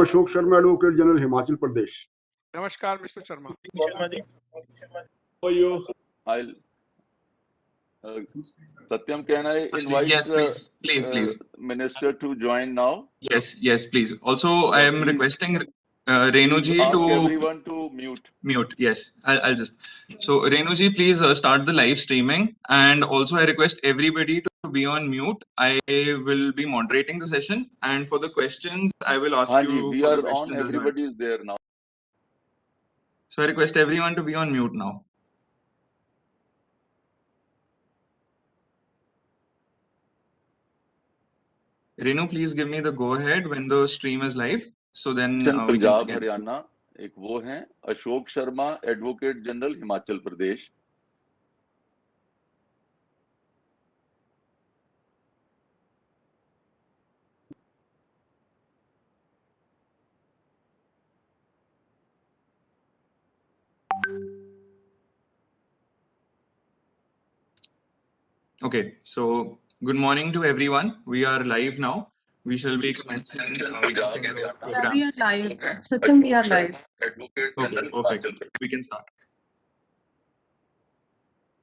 Ashok Sharma, advocate general, Himachal Pradesh. Namaskar, Mr. Sharma. How are you? I'll Satyam, can I invite Yes, please. Minister to join now? Yes, please. Also, I am Please. requesting Renuji Ask to everyone to mute. Yes, I'll just. So Renuji, please start the live streaming, and also I request everybody to be on mute. I will be moderating the session, and for the questions, I will ask Hanji, you we for are the on. questions as well. Everybody is there now. So I request everyone to be on mute now. Renu, please give me the go ahead when the stream is live. So then we can Punjab, begin. Haryana एक वो हैं Ashok Sharma, advocate general, Himachal Pradesh. Okay, so good morning to everyone. We are live now. We shall be commencing our program. We are live. Satyam, we are live. Okay, perfect. We can start.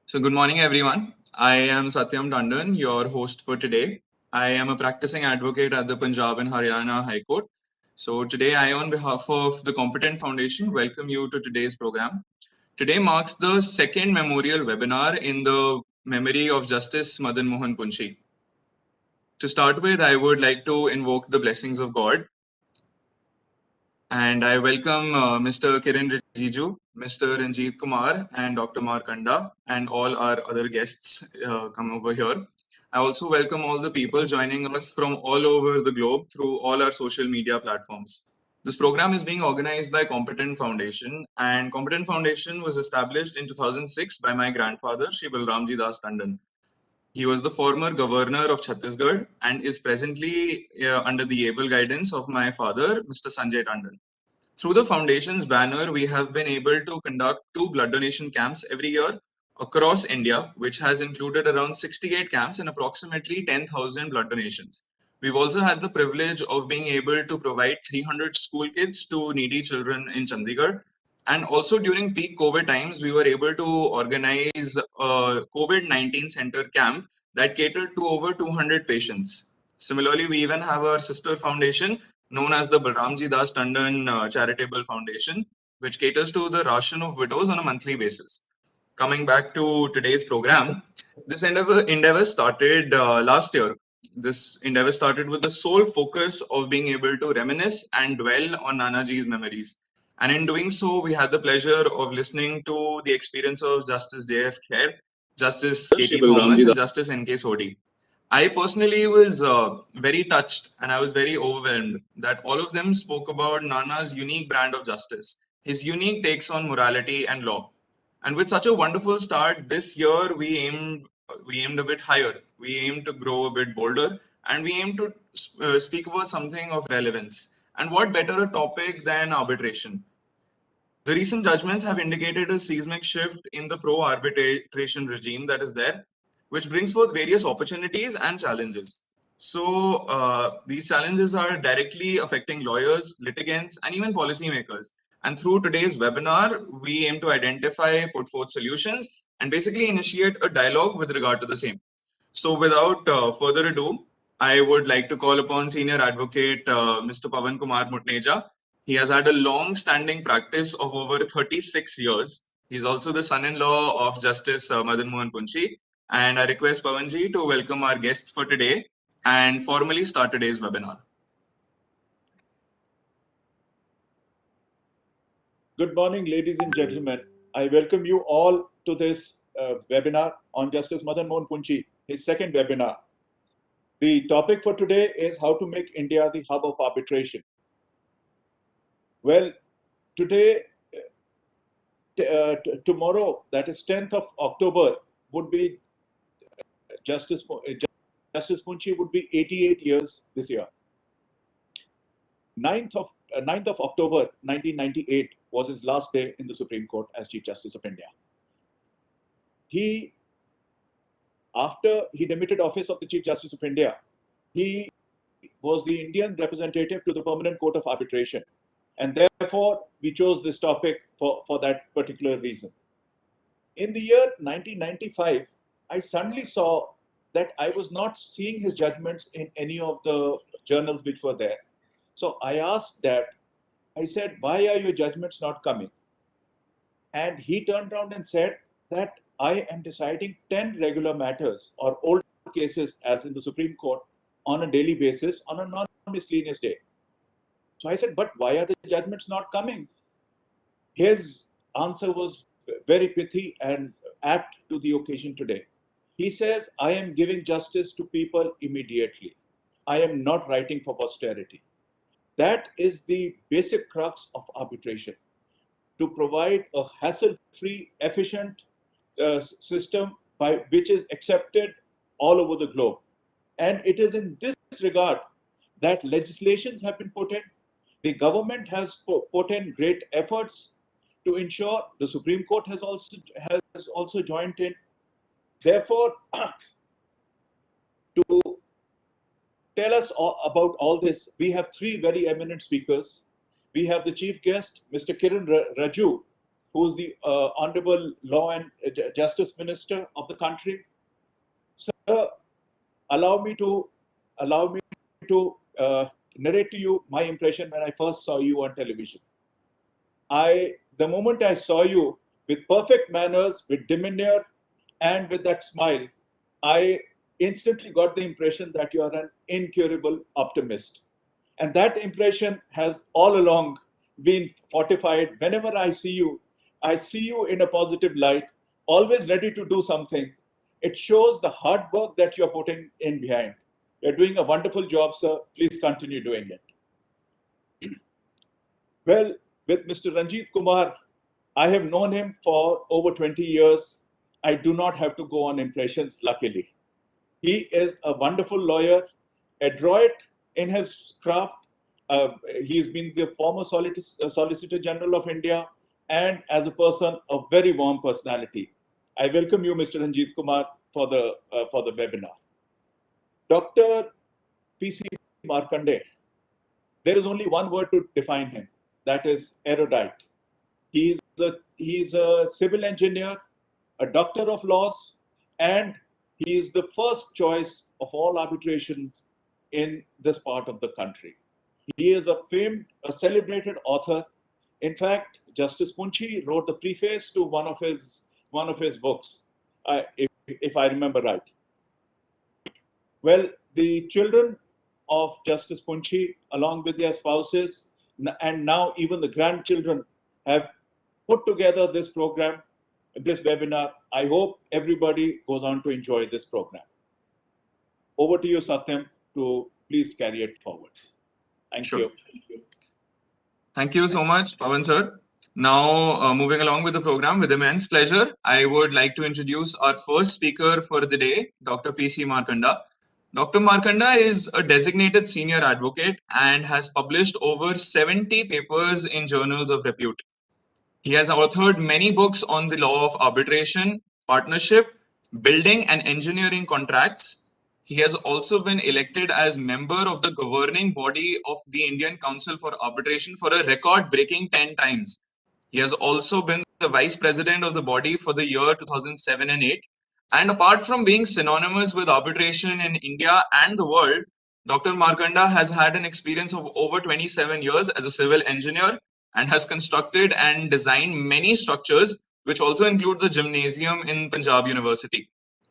So good morning, everyone. I am Satyam Tandon, your host for today. I am a practicing advocate at the Punjab and Haryana High Court. So today I, on behalf of the Competent Foundation, welcome you to today's program. Today marks the second memorial webinar in the memory of Justice Madan Mohan Punchhi. To start with, I would like to invoke the blessings of God. And I welcome Mr. Kiren Rijiju, Mr. Ranjit Kumar, and Dr. Markanda, and all our other guests come over here. I also welcome all the people joining us from all over the globe through all our social media platforms. This program is being organized by Competent Foundation, and Competent Foundation was established in 2006 by my grandfather, Shri Tandon. He was the former governor of Chhattisgarh and is presently under the able guidance of my father, Mr. Sanjay Tandon. Through the foundation's banner, we have been able to conduct 2 blood donation camps every year across India, which has included around 68 camps and approximately 10,000 blood donations. We've also had the privilege of being able to provide 300 school kits to needy children in Chandigarh. And also during peak COVID times, we were able to organize a COVID-19 center camp that catered to over 200 patients. Similarly, we even have our sister foundation known as the Balramji Das Tandon Charitable Foundation, which caters to the ration of widows on a monthly basis. Coming back to today's program, this endeavor started last year. This endeavor started with the sole focus of being able to reminisce and dwell on Nanaji's memories. And in doing so, we had the pleasure of listening to the experience of Justice J.S. Khair, Justice K.T. Thomas, and Justice N.K. Sodhi. I personally was very touched and I was very overwhelmed that all of them spoke about Nana's unique brand of justice, his unique takes on morality and law. And with such a wonderful start, this year we aimed a bit higher. We aimed to grow a bit bolder, and we aimed to speak about something of relevance. And what better a topic than arbitration? The recent judgments have indicated a seismic shift in the pro-arbitration regime that is there, which brings forth various opportunities and challenges. So these challenges are directly affecting lawyers, litigants, and even policymakers. And through today's webinar, we aim to identify, put forth solutions, and basically initiate a dialogue with regard to the same. So without further ado, I would like to call upon Senior Advocate Mr. Pawan Kumar Mutneja. He has had a long-standing practice of over 36 years. He's also the son-in-law of Justice Madan Mohan Punchhi. And I request Pawanji to welcome our guests for today and formally start today's webinar. Good morning, ladies and gentlemen. I welcome you all to this webinar on Justice Madan Mohan Punchhi, his second webinar. The topic for today is how to make India the hub of arbitration. Well, today, tomorrow, that is 10th of October, would be Justice Punchhi would be 88 years this year. 9th of October 1998 was his last day in the Supreme Court as Chief Justice of India. After he demitted office of the Chief Justice of India, he was the Indian representative to the Permanent Court of Arbitration. And therefore, we chose this topic for that particular reason. In the year 1995, I suddenly saw that I was not seeing his judgments in any of the journals which were there. So I asked Dad, I said, why are your judgments not coming? And he turned around and said that I am deciding 10 regular matters or old cases as in the Supreme Court on a daily basis on a non-miscellaneous day. So I said, but why are the judgments not coming? His answer was very pithy and apt to the occasion today. He says, I am giving justice to people immediately. I am not writing for posterity. That is the basic crux of arbitration, to provide a hassle-free, efficient system by which is accepted all over the globe. And it is in this regard that legislations have been put in. The government has put in great efforts to ensure. The Supreme Court has also joined in. Therefore, to tell us about all this, we have three very eminent speakers. We have the chief guest, Mr. Kiren Rijiju, who is the Honorable Law and Justice Minister of the country. Sir, allow me to narrate to you my impression when I first saw you on television. The moment I saw you with perfect manners, with demeanor, and with that smile, I instantly got the impression that you are an incurable optimist. And that impression has all along been fortified. Whenever I see you in a positive light, always ready to do something. It shows the hard work that you're putting in behind. You're doing a wonderful job, sir. Please continue doing it. Well, with Mr. Ranjit Kumar, I have known him for over 20 years. I do not have to go on impressions, luckily. He is a wonderful lawyer, adroit in his craft. He's been the former Solicitor General of India, and as a person, a very warm personality. I welcome you, Mr. Ranjit Kumar, for the webinar. Dr. P.C. Markanda, there is only one word to define him, that is erudite. He is a civil engineer, a doctor of laws, and he is the first choice of all arbitrations in this part of the country. He is a celebrated author. In fact, Justice Punchhi wrote the preface to one of his books, if I remember right. Well, the children of Justice Punchhi, along with their spouses, and now even the grandchildren, have put together this program, this webinar. I hope everybody goes on to enjoy this program. Over to you, Satyam, to please carry it forward. Thank you. Thank you so much, Pawan sir. Now, moving along with the program with immense pleasure, I would like to introduce our first speaker for the day, Dr. P.C. Markanda. Dr. Markanda is a designated senior advocate and has published over 70 papers in journals of repute. He has authored many books on the law of arbitration, partnership, building and engineering contracts. He has also been elected as member of the governing body of the Indian Council for Arbitration for a record-breaking 10 times. He has also been the vice president of the body for the year 2007 and 8. And apart from being synonymous with arbitration in India and the world, Dr. Markanda has had an experience of over 27 years as a civil engineer and has constructed and designed many structures, which also include the gymnasium in Punjab University.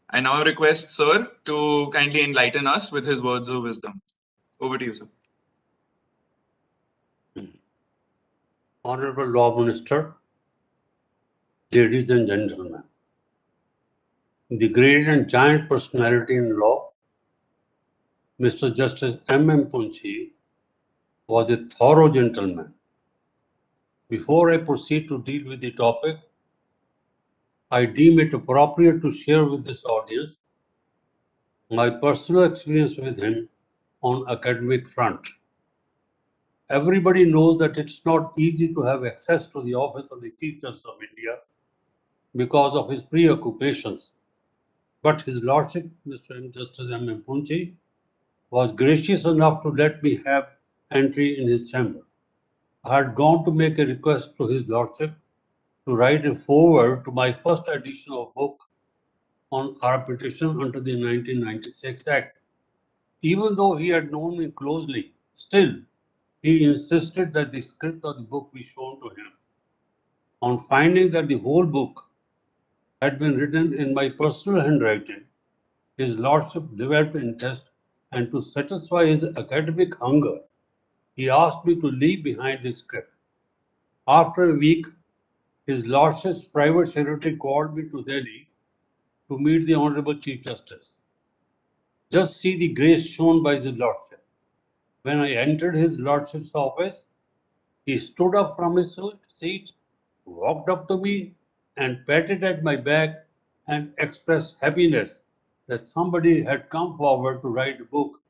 I now request Sir to kindly enlighten us with his words of wisdom. Over to you, sir. Honorable Law Minister, ladies and gentlemen, the great and giant personality in law, Mr. Justice M.M. Punchhi, was a thorough gentleman. Before I proceed to deal with the topic, I deem it appropriate to share with this audience my personal experience with him on academic front. Everybody knows that it's not easy to have access to the office of the Chief Justice of India because of his preoccupations. But His Lordship, Mr. Justice M.M. Punchhi, was gracious enough to let me have entry in his chamber. I had gone to make a request to his lordship to write a foreword to my first edition of a book on arbitration under the 1996 Act. Even though he had known me closely, still he insisted that the script of the book be shown to him. On finding that the whole book had been written in my personal handwriting, his lordship developed interest, and to satisfy his academic hunger, he asked me to leave behind the script. After a week, his lordship's private secretary called me to Delhi to meet the Honorable Chief Justice. Just see the grace shown by his lordship. When I entered his lordship's office, he stood up from his seat, walked up to me, and patted at my back and expressed happiness that somebody had come forward to write a book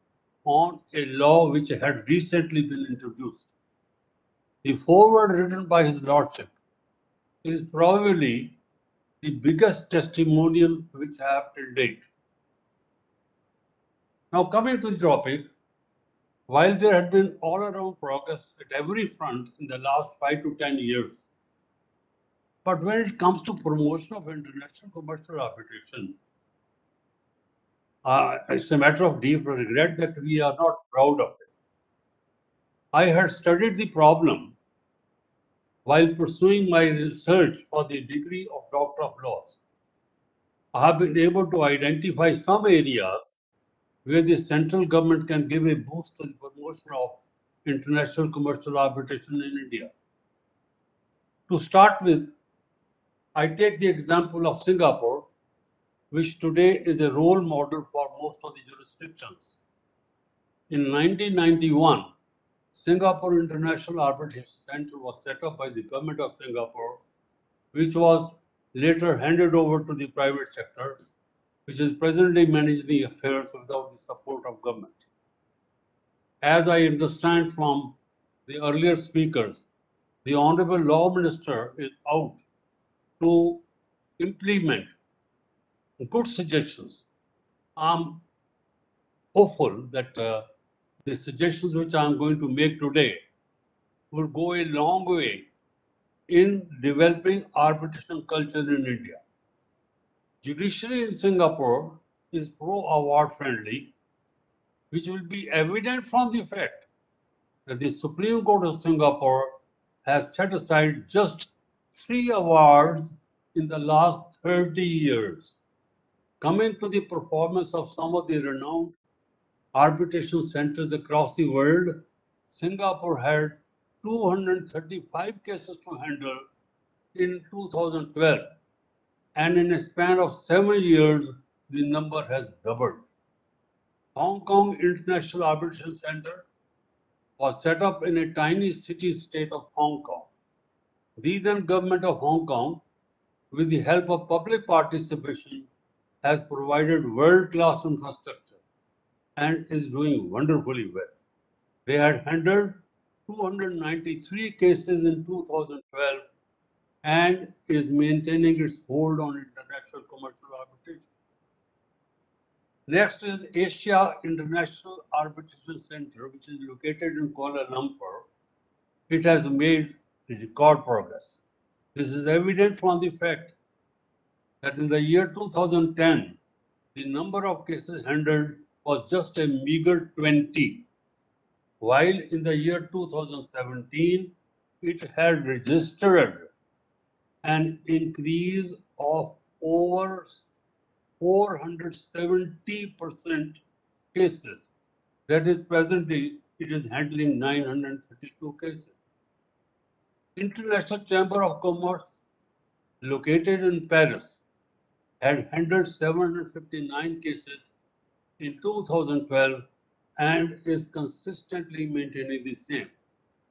on a law which had recently been introduced. The foreword written by his lordship is probably the biggest testimonial which I have till date. Now, coming to the topic, while there had been all around progress at every front in the last 5 to 10 years, but when it comes to promotion of international commercial arbitration, it's a matter of deep regret that we are not proud of it. I had studied the problem while pursuing my research for the degree of Doctor of Laws. I have been able to identify some areas where the central government can give a boost to the promotion of international commercial arbitration in India. To start with, I take the example of Singapore, which today is a role model for most of the jurisdictions. In 1991, Singapore International Arbitration Center was set up by the government of Singapore, which was later handed over to the private sector, which is presently managing the affairs without the support of government. As I understand from the earlier speakers, the Honorable Law Minister is out to implement good suggestions. I'm hopeful that the suggestions which I'm going to make today will go a long way in developing arbitration culture in India. Judiciary in Singapore is pro-award friendly, which will be evident from the fact that the Supreme Court of Singapore has set aside just 3 awards in the last 30 years. Coming to the performance of some of the renowned arbitration centers across the world, Singapore had 235 cases to handle in 2012, and in a span of 7 years, the number has doubled. Hong Kong International Arbitration Center was set up in a tiny city-state of Hong Kong. The then government of Hong Kong, with the help of public participation, has provided world-class infrastructure and is doing wonderfully well. They had handled 293 cases in 2012 and is maintaining its hold on international commercial arbitration. Next is Asia International Arbitration Center, which is located in Kuala Lumpur. It has made record progress. This is evident from the fact that in the year 2010, the number of cases handled was just a meager 20, while in the year 2017, it had registered an increase of over 470% cases. That is, presently, it is handling 932 cases. International Chamber of Commerce, located in Paris, had handled 759 cases in 2012 and is consistently maintaining the same.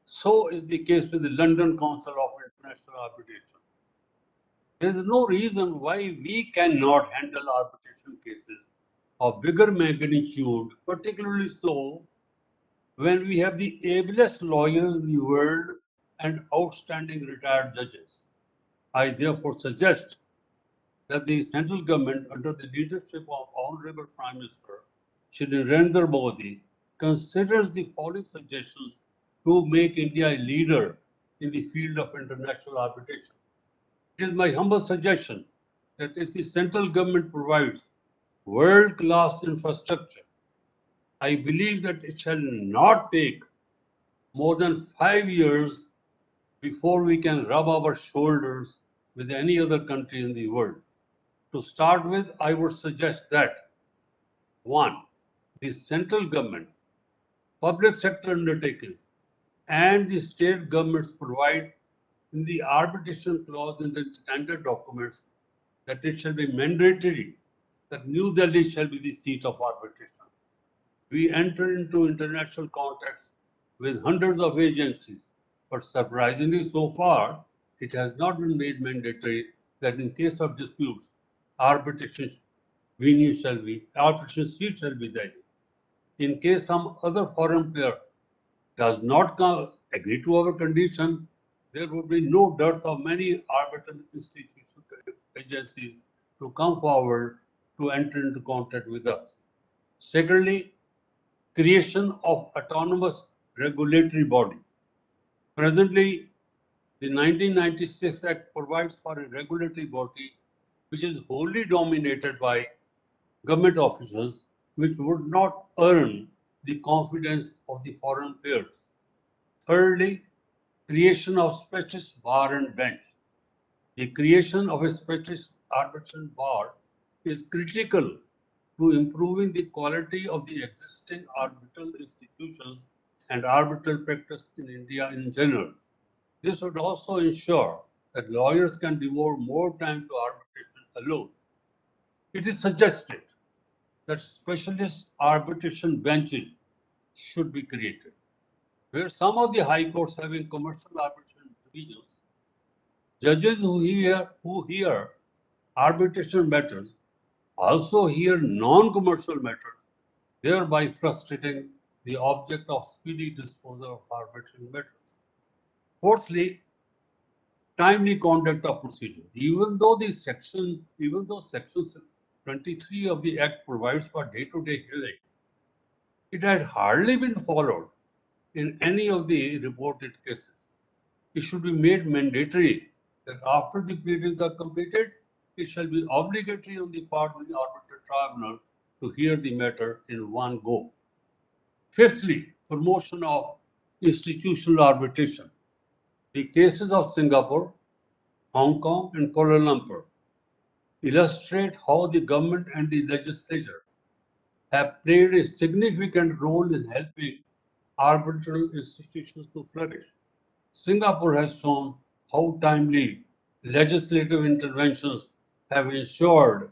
So is the case with the London Council of International Arbitration. There is no reason why we cannot handle arbitration cases of bigger magnitude, particularly so when we have the ablest lawyers in the world and outstanding retired judges. I therefore suggest that the central government, under the leadership of Honorable Prime Minister Shri Narendra Modi considers the following suggestions to make India a leader in the field of international arbitration. It is my humble suggestion that if the central government provides world-class infrastructure, I believe that it shall not take more than 5 years before we can rub our shoulders with any other country in the world. To start with, I would suggest that 1. The central government, public sector undertakings, and the state governments provide in the arbitration clause in the standard documents that it shall be mandatory that New Delhi shall be the seat of arbitration. We enter into international contacts with hundreds of agencies, but surprisingly so far, it has not been made mandatory that in case of disputes, arbitration arbitration seat shall be Delhi. In case some other foreign player does not agree to our condition, there would be no dearth of many arbitral institutions, agencies to come forward to enter into contact with us. Secondly, creation of autonomous regulatory body. Presently, the 1996 Act provides for a regulatory body which is wholly dominated by government officers, which would not earn the confidence of the foreign players. Thirdly, creation of specialist bar and bench. The creation of a specialist arbitration bar is critical to improving the quality of the existing arbitral institutions and arbitral practice in India in general. This would also ensure that lawyers can devote more time to arbitration alone. It is suggested that specialist arbitration benches should be created, where some of the high courts having commercial arbitration divisions, judges who hear arbitration matters also hear non-commercial matters, thereby frustrating the object of speedy disposal of arbitration matters. Fourthly, timely conduct of proceedings. Even though section 23 of the Act provides for day-to-day hearing, it had hardly been followed in any of the reported cases. It should be made mandatory that after the pleadings are completed, it shall be obligatory on the part of the arbitral tribunal to hear the matter in one go. Fifthly, promotion of institutional arbitration. The cases of Singapore, Hong Kong, and Kuala Lumpur illustrate how the government and the legislature have played a significant role in helping arbitral institutions to flourish. Singapore has shown how timely legislative interventions have ensured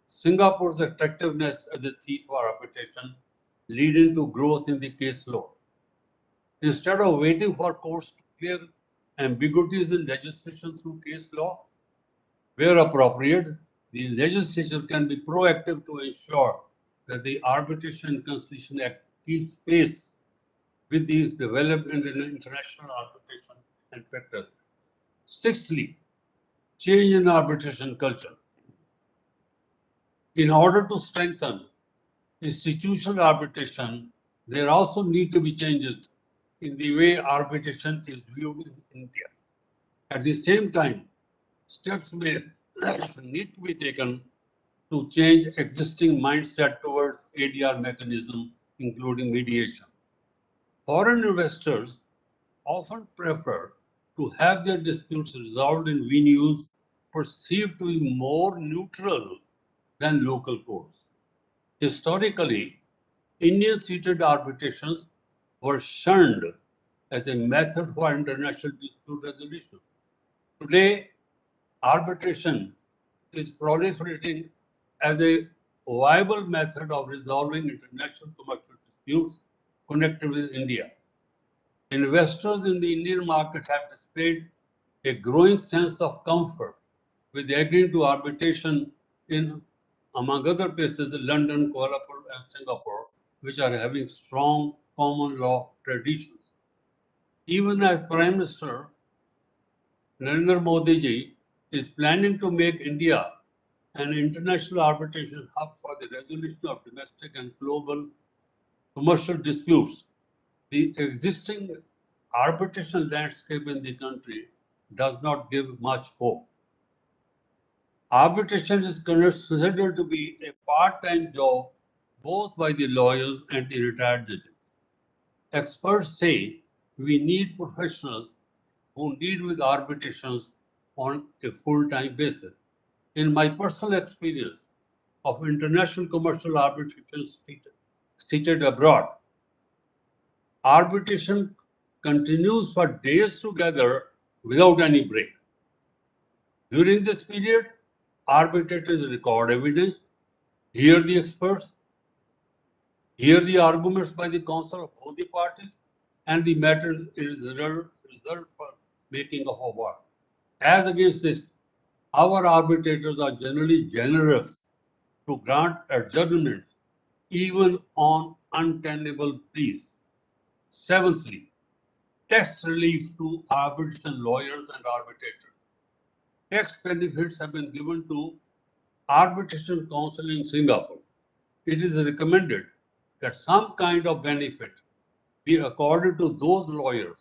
Singapore's attractiveness as a seat for arbitration, leading to growth in the case law. Instead of waiting for courts to clear ambiguities in legislation through case law, where appropriate, the legislature can be proactive to ensure that the Arbitration and Consolation Act keeps pace with the development in international arbitration and practice. Sixthly, change in arbitration culture. In order to strengthen institutional arbitration, there also need to be changes in the way arbitration is viewed in India. At the same time, steps may need to be taken to change existing mindset towards ADR mechanism, including mediation. Foreign investors often prefer to have their disputes resolved in venues perceived to be more neutral than local courts. Historically, Indian seated arbitrations were shunned as a method for international dispute resolution. Today, arbitration is proliferating as a viable method of resolving international commercial disputes connected with India. Investors in the Indian market have displayed a growing sense of comfort with agreeing to arbitration in, among other places, London, Kuala Lumpur, and Singapore, which are having strong common law traditions. Even as Prime Minister Narendra Modi ji is planning to make India an international arbitration hub for the resolution of domestic and global commercial disputes, the existing arbitration landscape in the country does not give much hope. Arbitration is considered to be a part-time job both by the lawyers and the retired judges. Experts say we need professionals who deal with arbitrations on a full-time basis. In my personal experience of international commercial arbitration seated abroad, arbitration continues for days together without any break. During this period, arbitrators record evidence, hear the experts, hear the arguments by the counsel of both the parties, and the matter is reserved for making of award. As against this, our arbitrators are generally generous to grant adjournments even on untenable pleas. Seventhly, tax relief to arbitration lawyers and arbitrators. Tax benefits have been given to arbitration counsel in Singapore. It is recommended that some kind of benefit be accorded to those lawyers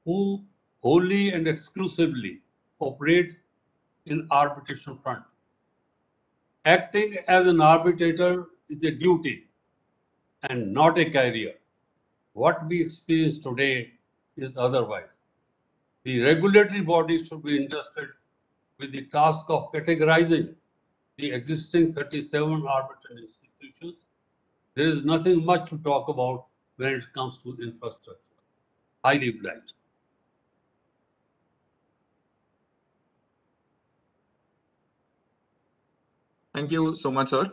who wholly and exclusively operate in arbitration front. Acting as an arbitrator is a duty and not a career. What we experience today is otherwise. The regulatory body should be entrusted with the task of categorizing the existing 37 arbitral institutions. There is nothing much to talk about when it comes to infrastructure. Highly obliged. Thank you so much, sir.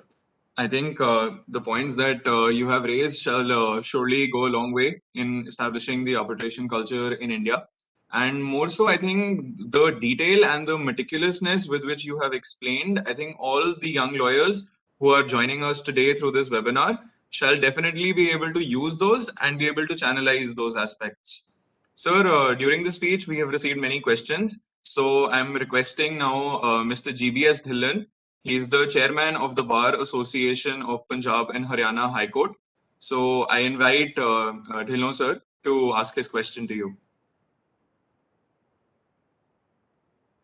I think the points that you have raised shall surely go a long way in establishing the arbitration culture in India. And more so, I think the detail and the meticulousness with which you have explained, I think all the young lawyers who are joining us today through this webinar shall definitely be able to use those and be able to channelize those aspects. Sir, during the speech, we have received many questions. So I'm requesting now Mr. GBS Dhillon. He is the chairman of the Bar Association of Punjab and Haryana High Court. So I invite Dhillon sir to ask his question to you.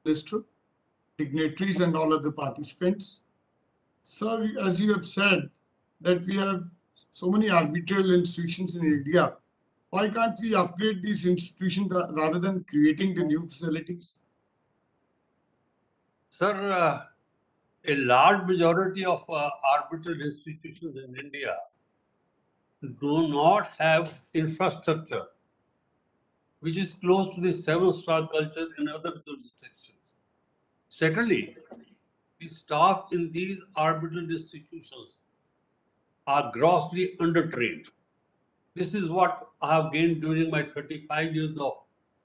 Minister, dignitaries and all other participants. Sir, as you have said that we have so many arbitral institutions in India, why can't we upgrade these institutions rather than creating the new facilities? Sir, a large majority of arbitral institutions in India do not have infrastructure which is close to the seven-star culture in other jurisdictions. Secondly, the staff in these arbitral institutions are grossly undertrained. This is what I have gained during my 35 years of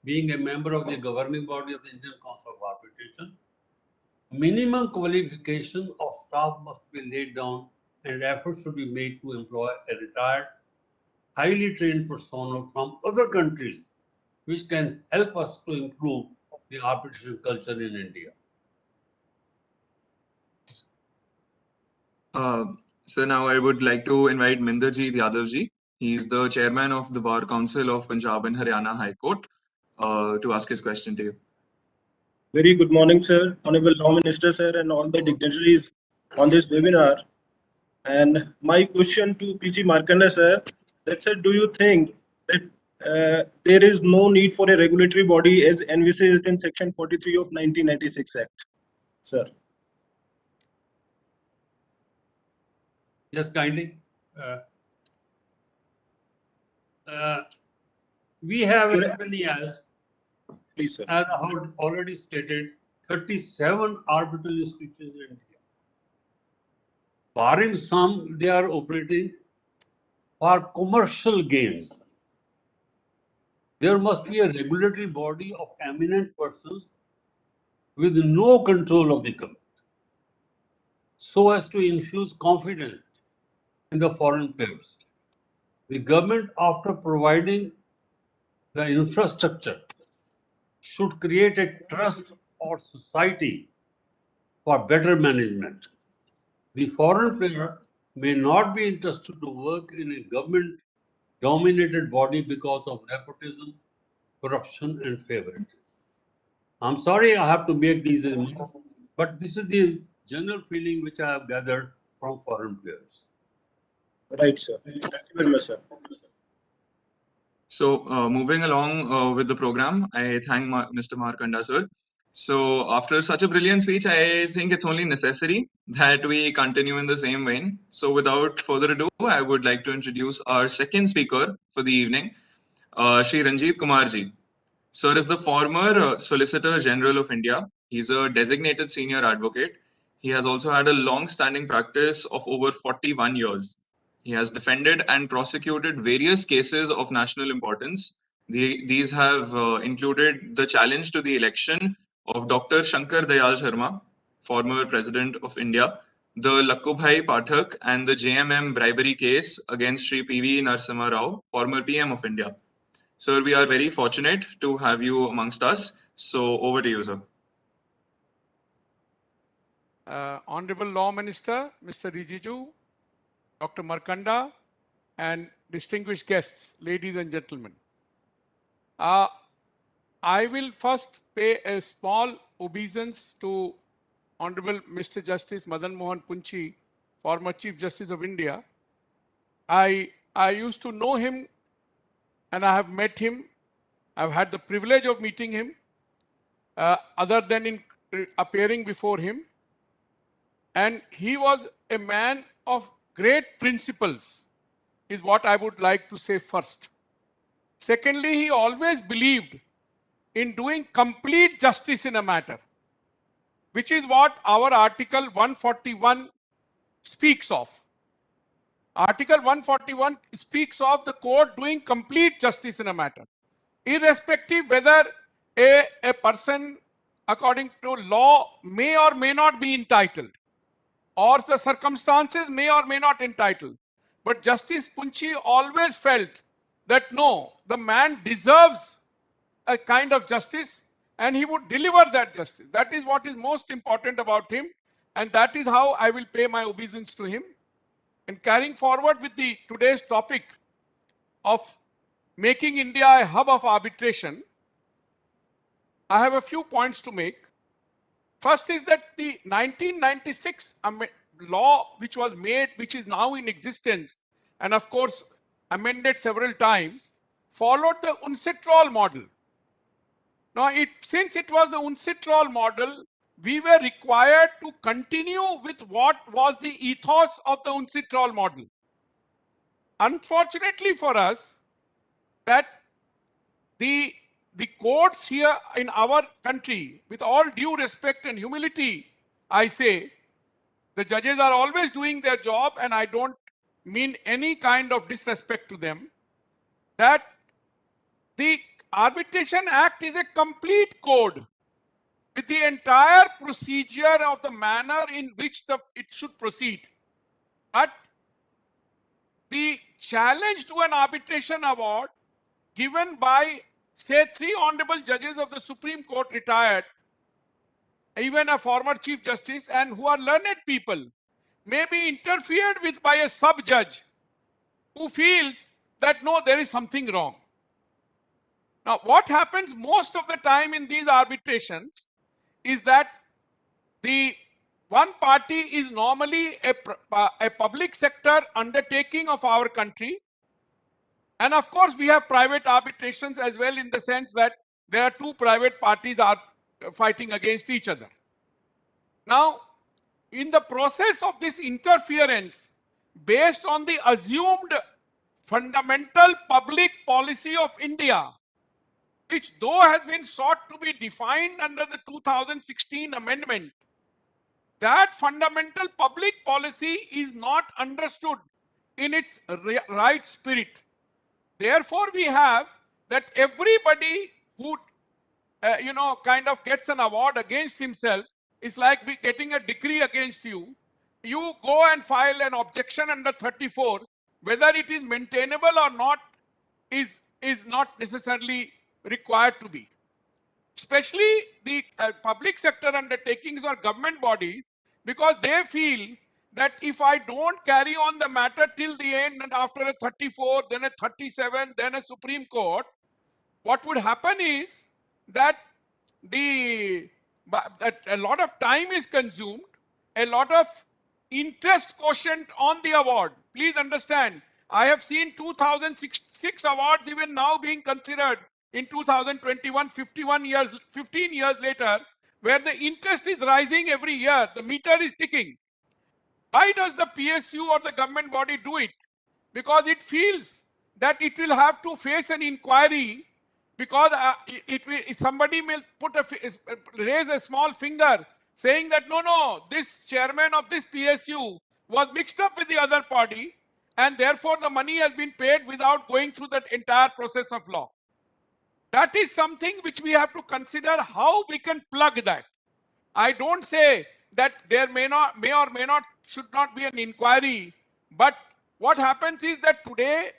being a member of the governing body of the Indian Council of Arbitration. Minimum qualification of staff must be laid down and efforts should be made to employ a retired, highly trained personnel from other countries which can help us to improve the arbitration culture in India. So now I would like to invite Minderjeet Yadavji. He is the chairman of the Bar Council of Punjab and Haryana High Court to ask his question to you. Very good morning, sir. Honorable Law Minister, sir, and all the dignitaries on this webinar. And my question to PC Markanda, sir, that sir, do you think that there is no need for a regulatory body as envisaged in Section 43 of 1996 Act, sir? Yes, kindly. We have as many as, please, sir. As I have already stated, 37 arbitral institutions in India. Barring some, they are operating for commercial gains. There must be a regulatory body of eminent persons with no control of the government, so as to infuse confidence in the foreign players. The government, after providing the infrastructure, should create a trust or society for better management. The foreign player may not be interested to work in a government-dominated body because of nepotism, corruption, and favoritism. I'm sorry I have to make these remarks, but this is the general feeling which I have gathered from foreign players. Right, sir. Thank you very much, sir. So, moving along with the program, I thank Mr. Markanda, sir. So, after such a brilliant speech, I think it's only necessary that we continue in the same vein. So, without further ado, I would like to introduce our second speaker for the evening, Shri Ranjit Kumarji. Sir is the former Solicitor General of India. He's a designated senior advocate. He has also had a long-standing practice of over 41 years. He has defended and prosecuted various cases of national importance. These have included the challenge to the election of Dr. Shankar Dayal Sharma, former President of India, the Lakkubhai Pathak, and the JMM bribery case against Shri P.V. Narasimha Rao, former PM of India. Sir, we are very fortunate to have you amongst us. So over to you, sir. Honorable Law Minister, Mr. Rijiju, Dr. Markanda, and distinguished guests, ladies and gentlemen. I will first pay a small obeisance to Honorable Mr. Justice Madan Mohan Punchhi, former Chief Justice of India. I used to know him and I have met him. I've had the privilege of meeting him, other than in appearing before him. And he was a man of great principles, is what I would like to say first. Secondly, he always believed in doing complete justice in a matter, which is what our Article 141 speaks of. Article 141 speaks of the court doing complete justice in a matter, irrespective whether a person, according to law, may or may not be entitled, or the circumstances may or may not entitle. But Justice Punchhi always felt that no, the man deserves a kind of justice and he would deliver that justice. That is what is most important about him, and that is how I will pay my obeisance to him. And carrying forward with the today's topic of making India a hub of arbitration, I have a few points to make. First is that the 1996 law which was made, which is now in existence, and of course amended several times, followed the Uncitrol model. Now, since it was the Uncitrol model, we were required to continue with what was the ethos of the Uncitrol model. Unfortunately for us, that the courts here in our country, with all due respect and humility, I say, the judges are always doing their job, and I don't mean any kind of disrespect to them, that the Arbitration Act is a complete code with the entire procedure of the manner in which it should proceed. But the challenge to an arbitration award given by, say, 3 honorable judges of the Supreme Court retired, even a former Chief Justice, and who are learned people, may be interfered with by a sub-judge who feels that no, there is something wrong. Now, what happens most of the time in these arbitrations is that the one party is normally a public sector undertaking of our country. And of course, we have private arbitrations as well, in the sense that there are 2 private parties are fighting against each other. Now, in the process of this interference, based on the assumed fundamental public policy of India, which though has been sought to be defined under the 2016 amendment, that fundamental public policy is not understood in its right spirit. Therefore, we have that everybody who, kind of gets an award against himself, it's like getting a decree against you. You go and file an objection under 34. Whether it is maintainable or not is not necessarily required to be. especially the public sector undertakings or government bodies, because they feel that if I don't carry on the matter till the end and after a 34, then a 37, then a Supreme Court, what would happen is that that a lot of time is consumed, a lot of interest quotient on the award. Please understand, I have seen 2006 awards even now being considered in 2021, 15 years later, where the interest is rising every year, the meter is ticking. Why does the PSU or the government body do it? Because it feels that it will have to face an inquiry, because somebody may raise a small finger saying that no, this chairman of this PSU was mixed up with the other party, and therefore the money has been paid without going through that entire process of law. That is something which we have to consider how we can plug that. I don't say that there may or may not should not be an inquiry, but what happens is that today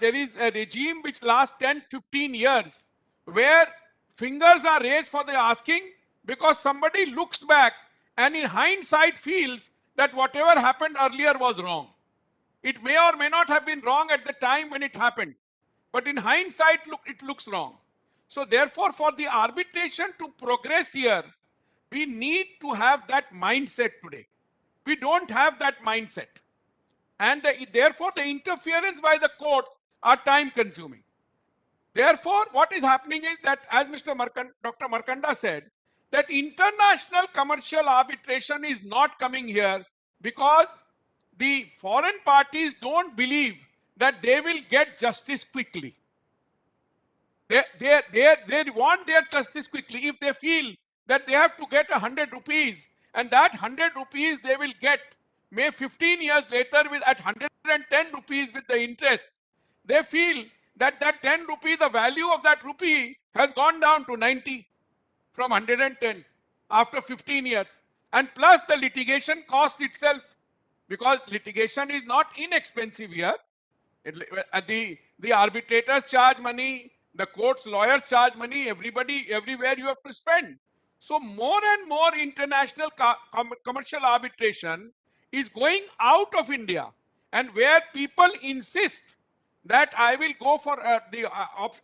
there is a regime which lasts 10-15 years where fingers are raised for the asking because somebody looks back and in hindsight feels that whatever happened earlier was wrong. It may or may not have been wrong at the time when it happened, but in hindsight it looks wrong. So therefore, for the arbitration to progress here, we need to have that mindset today. We don't have that mindset. And therefore, the interference by the courts are time consuming. Therefore, what is happening is that, as Dr. Markanda said, that international commercial arbitration is not coming here because the foreign parties don't believe that they will get justice quickly. They want their justice quickly. If they feel that they have to get 100 rupees, and that 100 rupees they will get may 15 years later at 110 rupees with the interest, they feel that 10 rupees, the value of that rupee has gone down to 90 from 110 after 15 years. And plus the litigation cost itself, because litigation is not inexpensive here. The arbitrators charge money, the court's lawyers charge money, everywhere you have to spend. So more and more international commercial arbitration is going out of India, and where people insist that I will go for the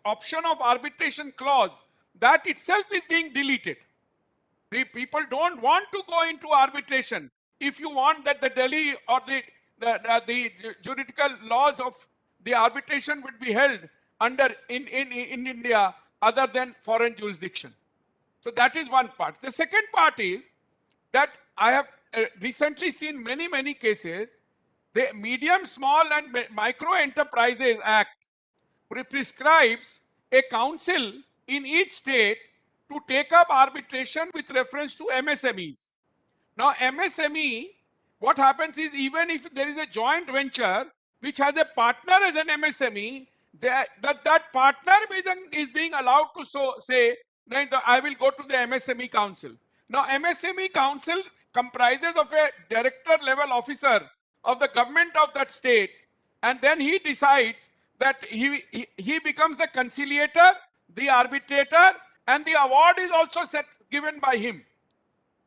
option of arbitration clause, that itself is being deleted. The people don't want to go into arbitration. If you want that the Delhi or the juridical laws of the arbitration would be held under in India other than foreign jurisdiction. So that is one part. The second part is that I have recently seen many cases. The Medium, Small and Micro Enterprises Act prescribes a council in each state to take up arbitration with reference to MSMEs. Now, MSME, what happens is, even if there is a joint venture which has a partner as an MSME, that partner is being allowed to say that I will go to the MSME council. Now, MSME council comprises of a director level officer of the government of that state, and then he decides that he becomes the conciliator, the arbitrator, and the award is also given by him.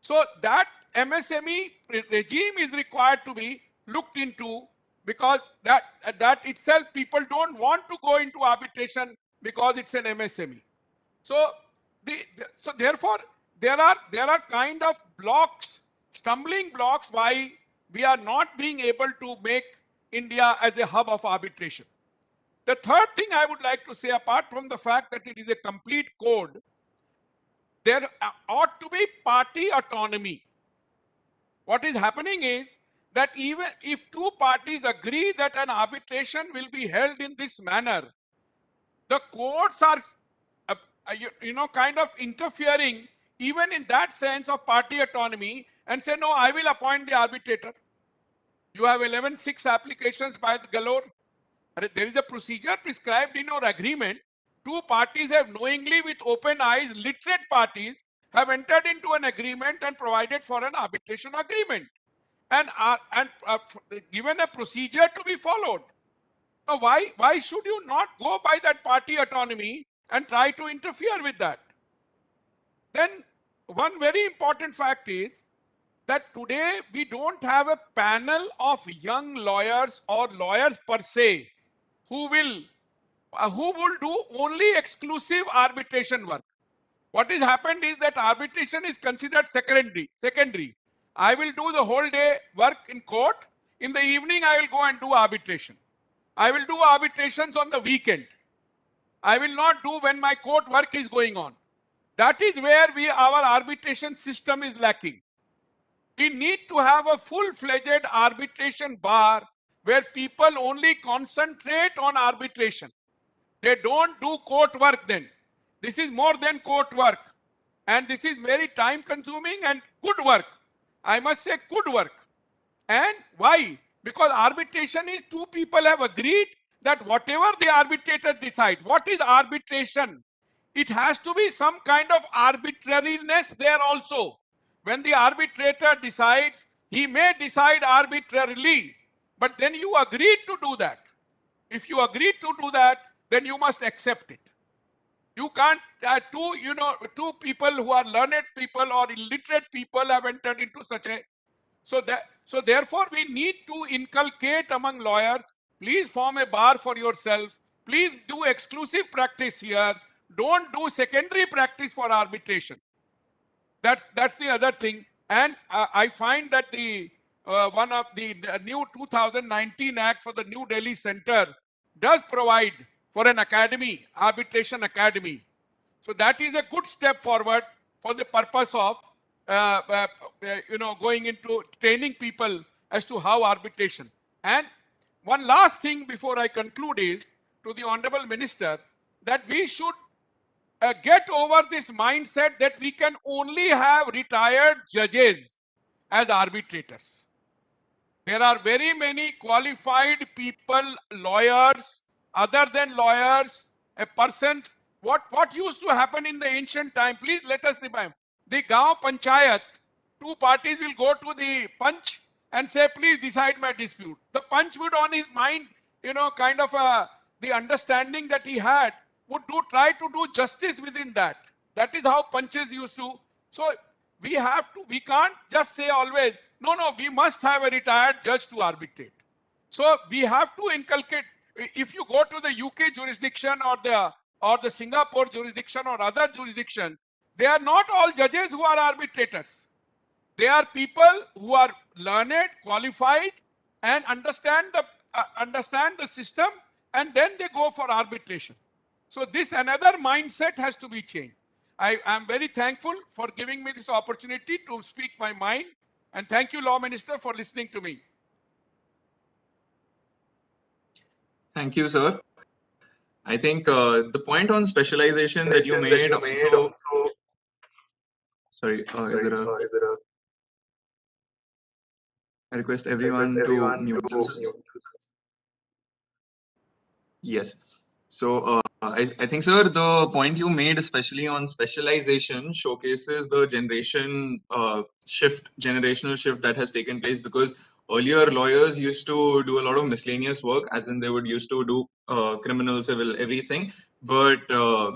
So that MSME regime is required to be looked into, because that itself, people don't want to go into arbitration because it's an MSME. So therefore there are kind of blocks, stumbling blocks, why we are not being able to make India as a hub of arbitration. The third thing I would like to say, apart from the fact that it is a complete code, there ought to be party autonomy. What is happening is that even if two parties agree that an arbitration will be held in this manner, the courts are kind of interfering even in that sense of party autonomy, and say, no, I will appoint the arbitrator. You have 11-6 applications by the galore. There is a procedure prescribed in your agreement. Two parties have knowingly, with open eyes, literate parties, have entered into an agreement and provided for an arbitration agreement, and given a procedure to be followed. Now, why should you not go by that party autonomy and try to interfere with that? then one very important fact is that today we don't have a panel of young lawyers or lawyers per se who will do only exclusive arbitration work. What has happened is that arbitration is considered secondary. I will do the whole day work in court. In the evening, I will go and do arbitration. I will do arbitrations on the weekend. I will not do when my court work is going on. That is where our arbitration system is lacking. We need to have a full-fledged arbitration bar where people only concentrate on arbitration. They don't do court work then. This is more than court work. And this is very time consuming and good work. I must say good work. And why? Because arbitration is two people have agreed that whatever the arbitrator decide, what is arbitration? It has to be some kind of arbitrariness there also. When the arbitrator decides, he may decide arbitrarily, but then you agreed to do that. If you agreed to do that, then you must accept it. You can't, two people who are learned people or illiterate people have entered into such a, so therefore we need to inculcate among lawyers, please form a bar for yourself, please do exclusive practice here, don't do secondary practice for arbitration. That's the other thing. And I find that the one of the new 2019 Act for the New Delhi Center does provide for an academy, arbitration academy. So that is a good step forward for the purpose of going into training people as to how arbitration. And one last thing before I conclude is to the Honorable Minister that we should get over this mindset that we can only have retired judges as arbitrators. There are very many qualified people, lawyers, other than lawyers, a person. What used to happen in the ancient time, please let us remember. The Gaon Panchayat, two parties will go to the Panch and say, please decide my dispute. The Panch would on his mind, kind of the understanding that he had, would try to do justice within that. That is how Panches used to. So we can't just say always, no, we must have a retired judge to arbitrate. So we have to inculcate. If you go to the UK jurisdiction or the Singapore jurisdiction or other jurisdictions, they are not all judges who are arbitrators. They are people who are learned, qualified, and understand the system, and then they go for arbitration. So this another mindset has to be changed. I am very thankful for giving me this opportunity to speak my mind, and thank you, Law Minister, for listening to me. Thank you, sir. I think the point on specialization that you made also. Sorry, is there a? I request everyone to mute themselves. Yes. So I think, sir, the point you made, especially on specialization, showcases the generational shift that has taken place, because earlier lawyers used to do a lot of miscellaneous work, as in they would used to do criminal, civil, everything. But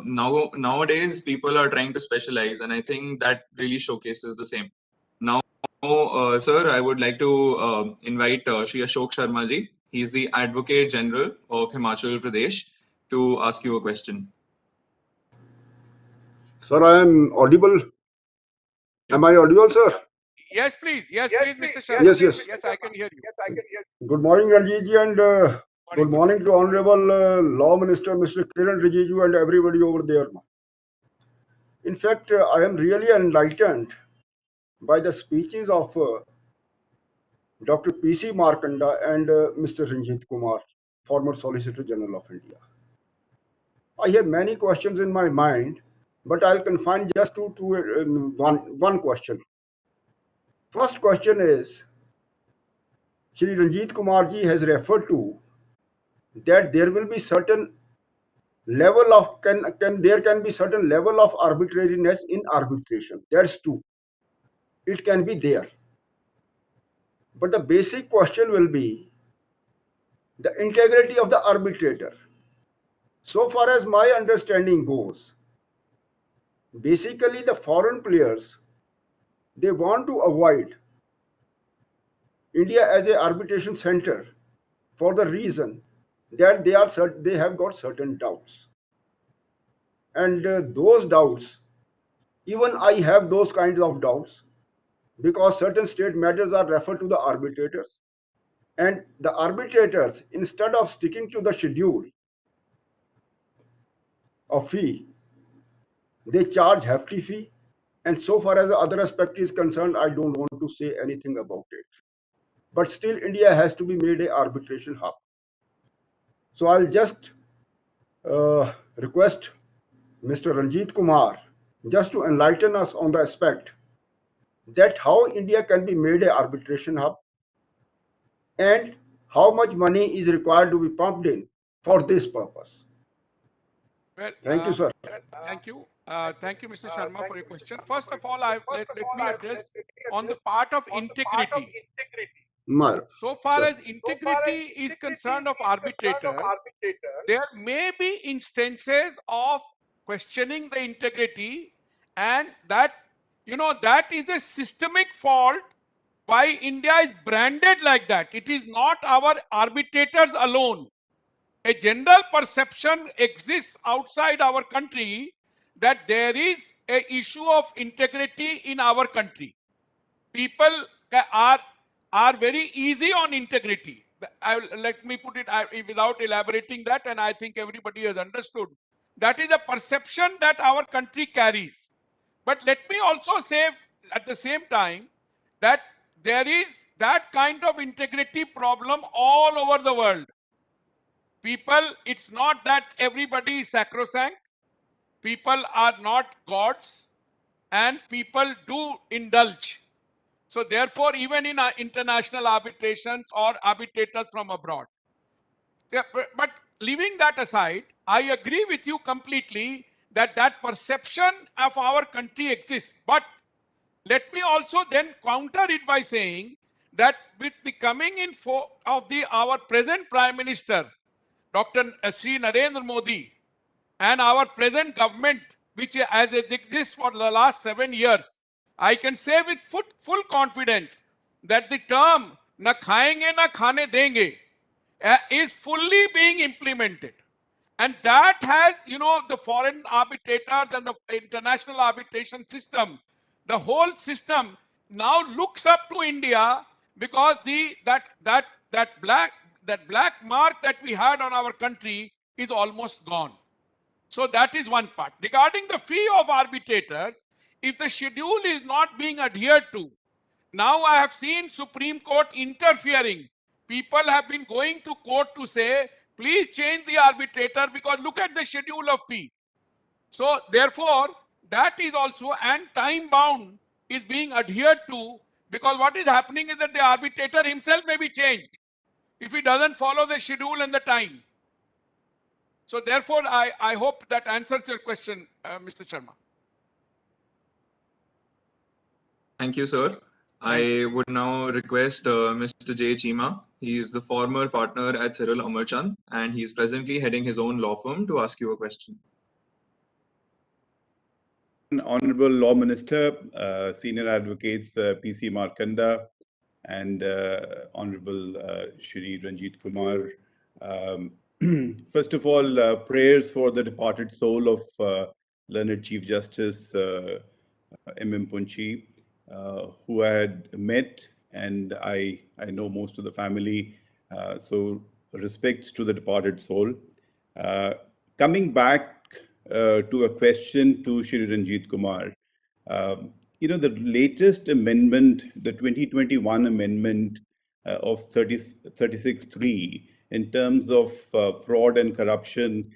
nowadays people are trying to specialize, and I think that really showcases the same. Now, sir, I would like to invite Shri Ashok Sharma ji. He is the Advocate General of Himachal Pradesh to ask you a question. Sir, I am audible. Am I audible, sir? Yes, please. Yes, please, Mr. Sharma. Yes. Yes, I can hear you. Good morning, Ranjit ji, and good morning to Honorable Law Minister, Mr. Kiren Rijiju, and everybody over there. In fact, I am really enlightened by the speeches of Dr. P.C. Markanda and Mr. Ranjit Kumar, former Solicitor General of India. I have many questions in my mind, but I'll confine just to one question. First question is, Shri Ranjit Kumarji has referred to that there will be certain level of there can be certain level of arbitrariness in arbitration. That's true. It can be there. But the basic question will be the integrity of the arbitrator. So far as my understanding goes, Basically, the foreign players, they want to avoid India as an arbitration center for the reason that they have got certain doubts. And those doubts, even I have those kinds of doubts, because certain state matters are referred to the arbitrators. And the arbitrators, instead of sticking to the schedule of fee, they charge hefty fee. And so far as the other aspect is concerned, I don't want to say anything about it. But still, India has to be made a arbitration hub. So I'll just request Mr. Ranjit Kumar just to enlighten us on the aspect that how India can be made a arbitration hub and how much money is required to be pumped in for this purpose. Well, Thank you, sir. thank you. Thank you, Mr. Sharma, for your question. First of all, let me address on the part of integrity. So far as integrity is concerned of arbitrators, there may be instances of questioning the integrity, and that, that is a systemic fault why India is branded like that. It is not our arbitrators alone. A general perception exists outside our country that there is an issue of integrity in our country. People are very easy on integrity. Let me put it without elaborating that, and I think everybody has understood. That is a perception that our country carries. But let me also say at the same time that there is that kind of integrity problem all over the world. People, it's not that everybody is sacrosanct. People are not gods, and people do indulge. So therefore, even in international arbitrations or arbitrators from abroad. Yeah, but leaving that aside, I agree with you completely that that perception of our country exists. But let me also then counter it by saying that with the coming in of our present Prime Minister, Dr. Shri Narendra Modi, and our present government, which as it exists for the last 7 years, I can say with full confidence that the term "na khayenge na khane denge" is fully being implemented. And that has, the foreign arbitrators and the international arbitration system, the whole system now looks up to India, because that black mark that we had on our country is almost gone. So that is one part. Regarding the fee of arbitrators, if the schedule is not being adhered to, now I have seen Supreme Court interfering. People have been going to court to say, please change the arbitrator because look at the schedule of fee. So therefore, that is also, and time bound is being adhered to, because what is happening is that the arbitrator himself may be changed if he doesn't follow the schedule and the time. So therefore, I hope that answers your question, Mr. Sharma. Thank you, sir. I would now request Mr. J. Chima. He is the former partner at Cyril Amarchand, and he's presently heading his own law firm to ask you a question. Honorable Law Minister, Senior Advocates P.C. Markanda, and Honorable Shri Ranjit Kumar. First of all, prayers for the departed soul of learned Chief Justice M.M. Punchhi, who I had met, and I know most of the family. So respects to the departed soul. Coming back to a question to Shri Ranjit Kumar. The latest amendment, the 2021 amendment of 36(3) in terms of fraud and corruption,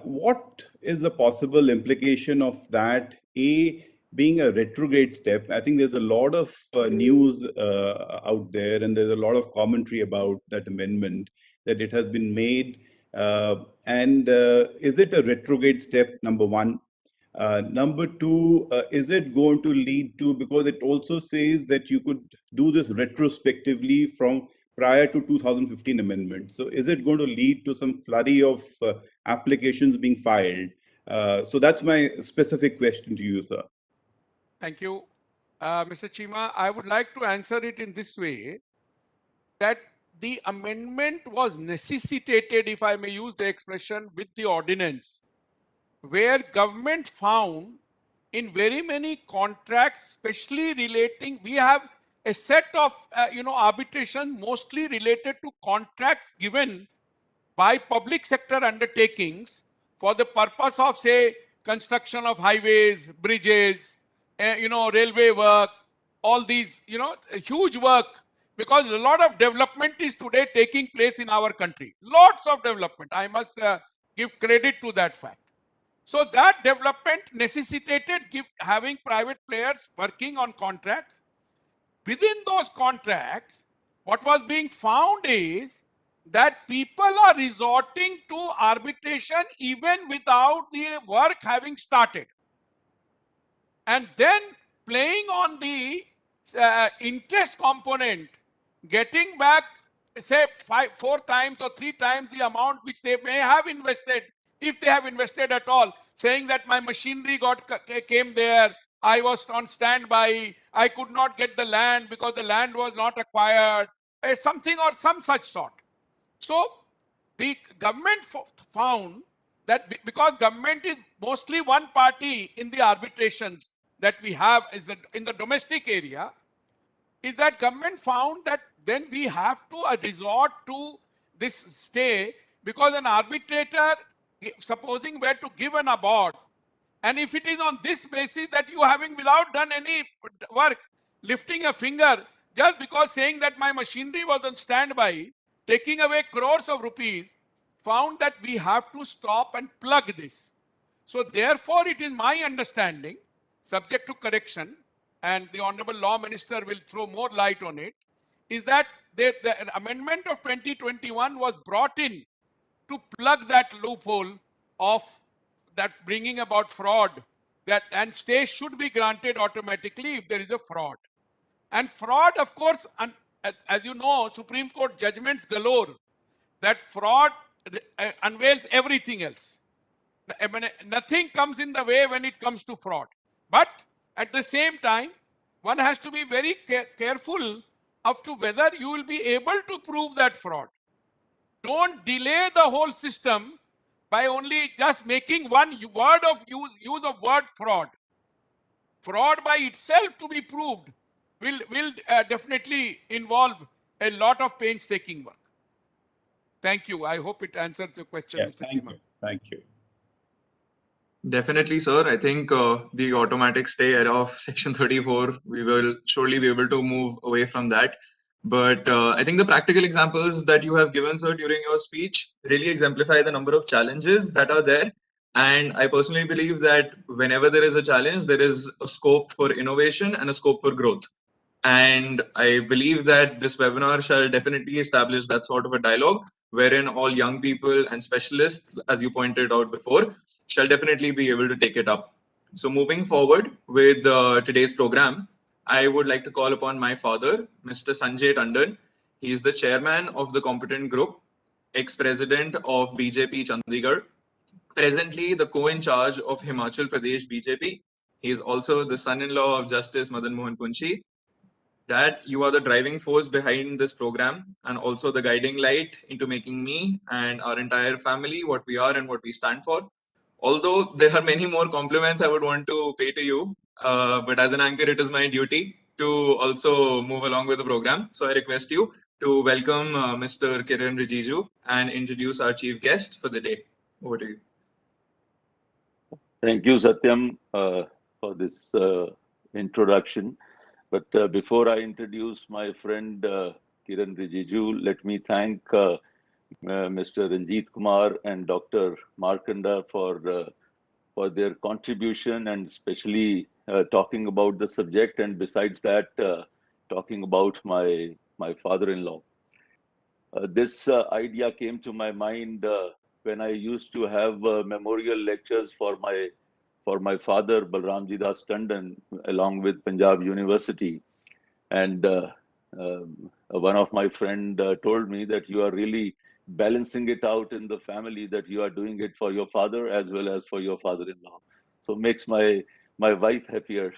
what is the possible implication of that? Being a retrograde step, I think there's a lot of news out there, and there's a lot of commentary about that amendment, that it has been made. And is it a retrograde step, number one? Number two, is it going to lead to, because it also says that you could do this retrospectively from prior to 2015 amendment. So is it going to lead to some flurry of applications being filed? So that's my specific question to you, sir. Thank you. Mr. Chima, I would like to answer it in this way, that the amendment was necessitated, if I may use the expression, with the ordinance, where government found in very many contracts, especially relating, we have a set of, arbitration mostly related to contracts given by public sector undertakings for the purpose of, say, construction of highways, bridges, railway work, all these, huge work, because a lot of development is today taking place in our country. Lots of development. I must give credit to that fact. So that development necessitated having private players working on contracts. Within those contracts, what was being found is that people are resorting to arbitration even without the work having started. And then playing on the interest component, getting back, say, 4 times or 3 times the amount which they may have invested, if they have invested at all, saying that my machinery came there, I was on standby, I could not get the land because the land was not acquired, something or some such sort. So the government found that because government is mostly one party in the arbitrations that we have in the domestic area, is that government found that then we have to resort to this stay, because an arbitrator, supposing were to give an award, and if it is on this basis that you having without done any work, lifting a finger, just because saying that my machinery was on standby, taking away crores of rupees, found that we have to stop and plug this. So therefore, it is my understanding, subject to correction, and the Honorable Law Minister will throw more light on it, is that the amendment of 2021 was brought in to plug that loophole of that bringing about fraud, and stay should be granted automatically if there is a fraud. And fraud, of course, as you know, Supreme Court judgments galore, that fraud unveils everything else. I mean, nothing comes in the way when it comes to fraud. But at the same time, one has to be very careful as to whether you will be able to prove that fraud. Don't delay the whole system by only just making one word of use of word fraud. Fraud by itself to be proved will definitely involve a lot of painstaking work. Thank you. I hope it answers your question, Yeah, Mr. Chima. Thank you. Definitely, sir. I think the automatic stay of Section 34, we will surely be able to move away from that. But I think the practical examples that you have given, sir, during your speech really exemplify the number of challenges that are there. And I personally believe that whenever there is a challenge, there is a scope for innovation and a scope for growth. And I believe that this webinar shall definitely establish that sort of a dialogue wherein all young people and specialists, as you pointed out before, shall definitely be able to take it up. So moving forward with today's program, I would like to call upon my father, Mr. Sanjay Tandon. He is the chairman of the competent group, ex-president of BJP Chandigarh, presently the co-in charge of Himachal Pradesh BJP. He is also the son-in-law of Justice Madan Mohan Punchhi. Dad, you are the driving force behind this program and also the guiding light into making me and our entire family what we are and what we stand for. Although there are many more compliments I would want to pay to you, but as an anchor, it is my duty to also move along with the program. So I request you to welcome Mr. Kiren Rijiju and introduce our chief guest for the day. Over to you. Thank you, Satyam, for this introduction. But before I introduce my friend Kiren Rijiju, let me thank Mr. Ranjit Kumar and Dr. Markanda for their contribution, and especially talking about the subject, and besides that, talking about my father-in-law. This idea came to my mind when I used to have memorial lectures for my father, Balramji Das Tandon, along with Punjab University. And one of my friend told me that you are really balancing it out in the family, that you are doing it for your father as well as for your father-in-law. So makes my wife happier.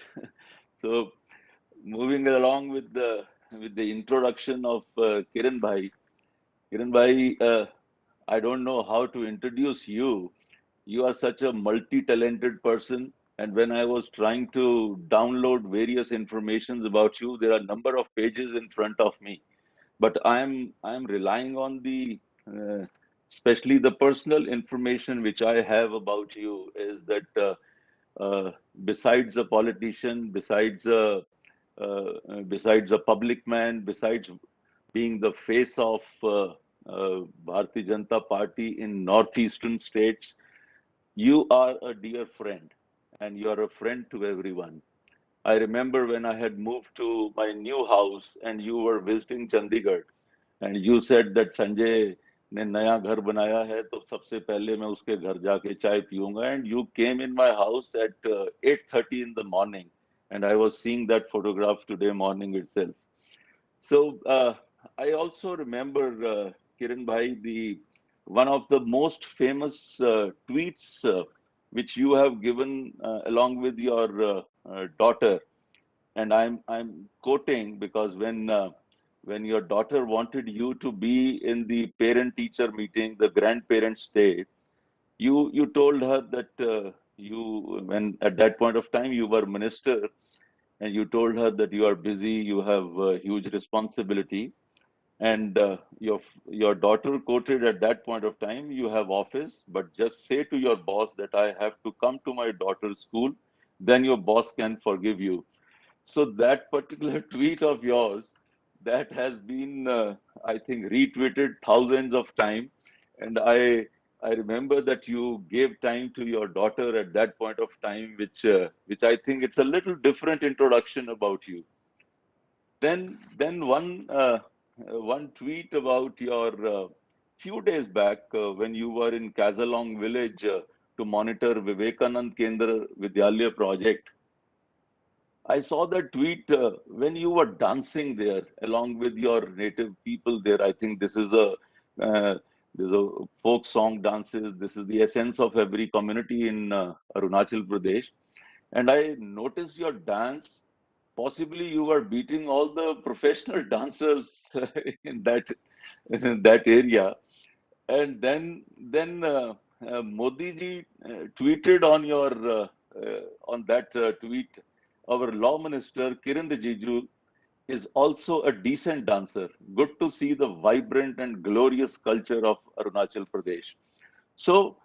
So moving along with the introduction of Kiren Bhai. Kiren Bhai, I don't know how to introduce you. You are such a multi-talented person. And when I was trying to download various informations about you, there are a number of pages in front of me. But I'm relying on the, especially the personal information which I have about you, is that besides a politician, besides a public man, besides being the face of Bharatiya Janata Party in northeastern states, you are a dear friend, and you are a friend to everyone. I remember when I had moved to my new house and you were visiting Chandigarh, and you said that Sanjay ने नया घर बनाया है तो सबसे पहले मैं उसके घर जाके चाय पीऊंगा, and you came in my house at 8:30 in the morning, and I was seeing that photograph today morning itself. So I also remember, Kiren Bhai, one of the most famous tweets which you have given along with your daughter, and I'm quoting because when your daughter wanted you to be in the parent-teacher meeting, the grandparents' day, you told her that when at that point of time you were minister, and you told her that you are busy, you have huge responsibility, and your daughter quoted at that point of time, you have office, but just say to your boss that I have to come to my daughter's school, then your boss can forgive you. So that particular tweet of yours, that has been, I think, retweeted thousands of times. And I remember that you gave time to your daughter at that point of time, which I think it's a little different introduction about you. Then one tweet about your few days back when you were in Kazalong village to monitor Vivekanand Kendra Vidyalaya project. I saw that tweet when you were dancing there along with your native people there. I think this is there's a folk song dances. This is the essence of every community in Arunachal Pradesh. And I noticed your dance. Possibly you were beating all the professional dancers in that area. And then Modi ji tweeted on your on that tweet, our law minister Kiren Rijiju is also a decent dancer. Good to see the vibrant and glorious culture of Arunachal Pradesh. So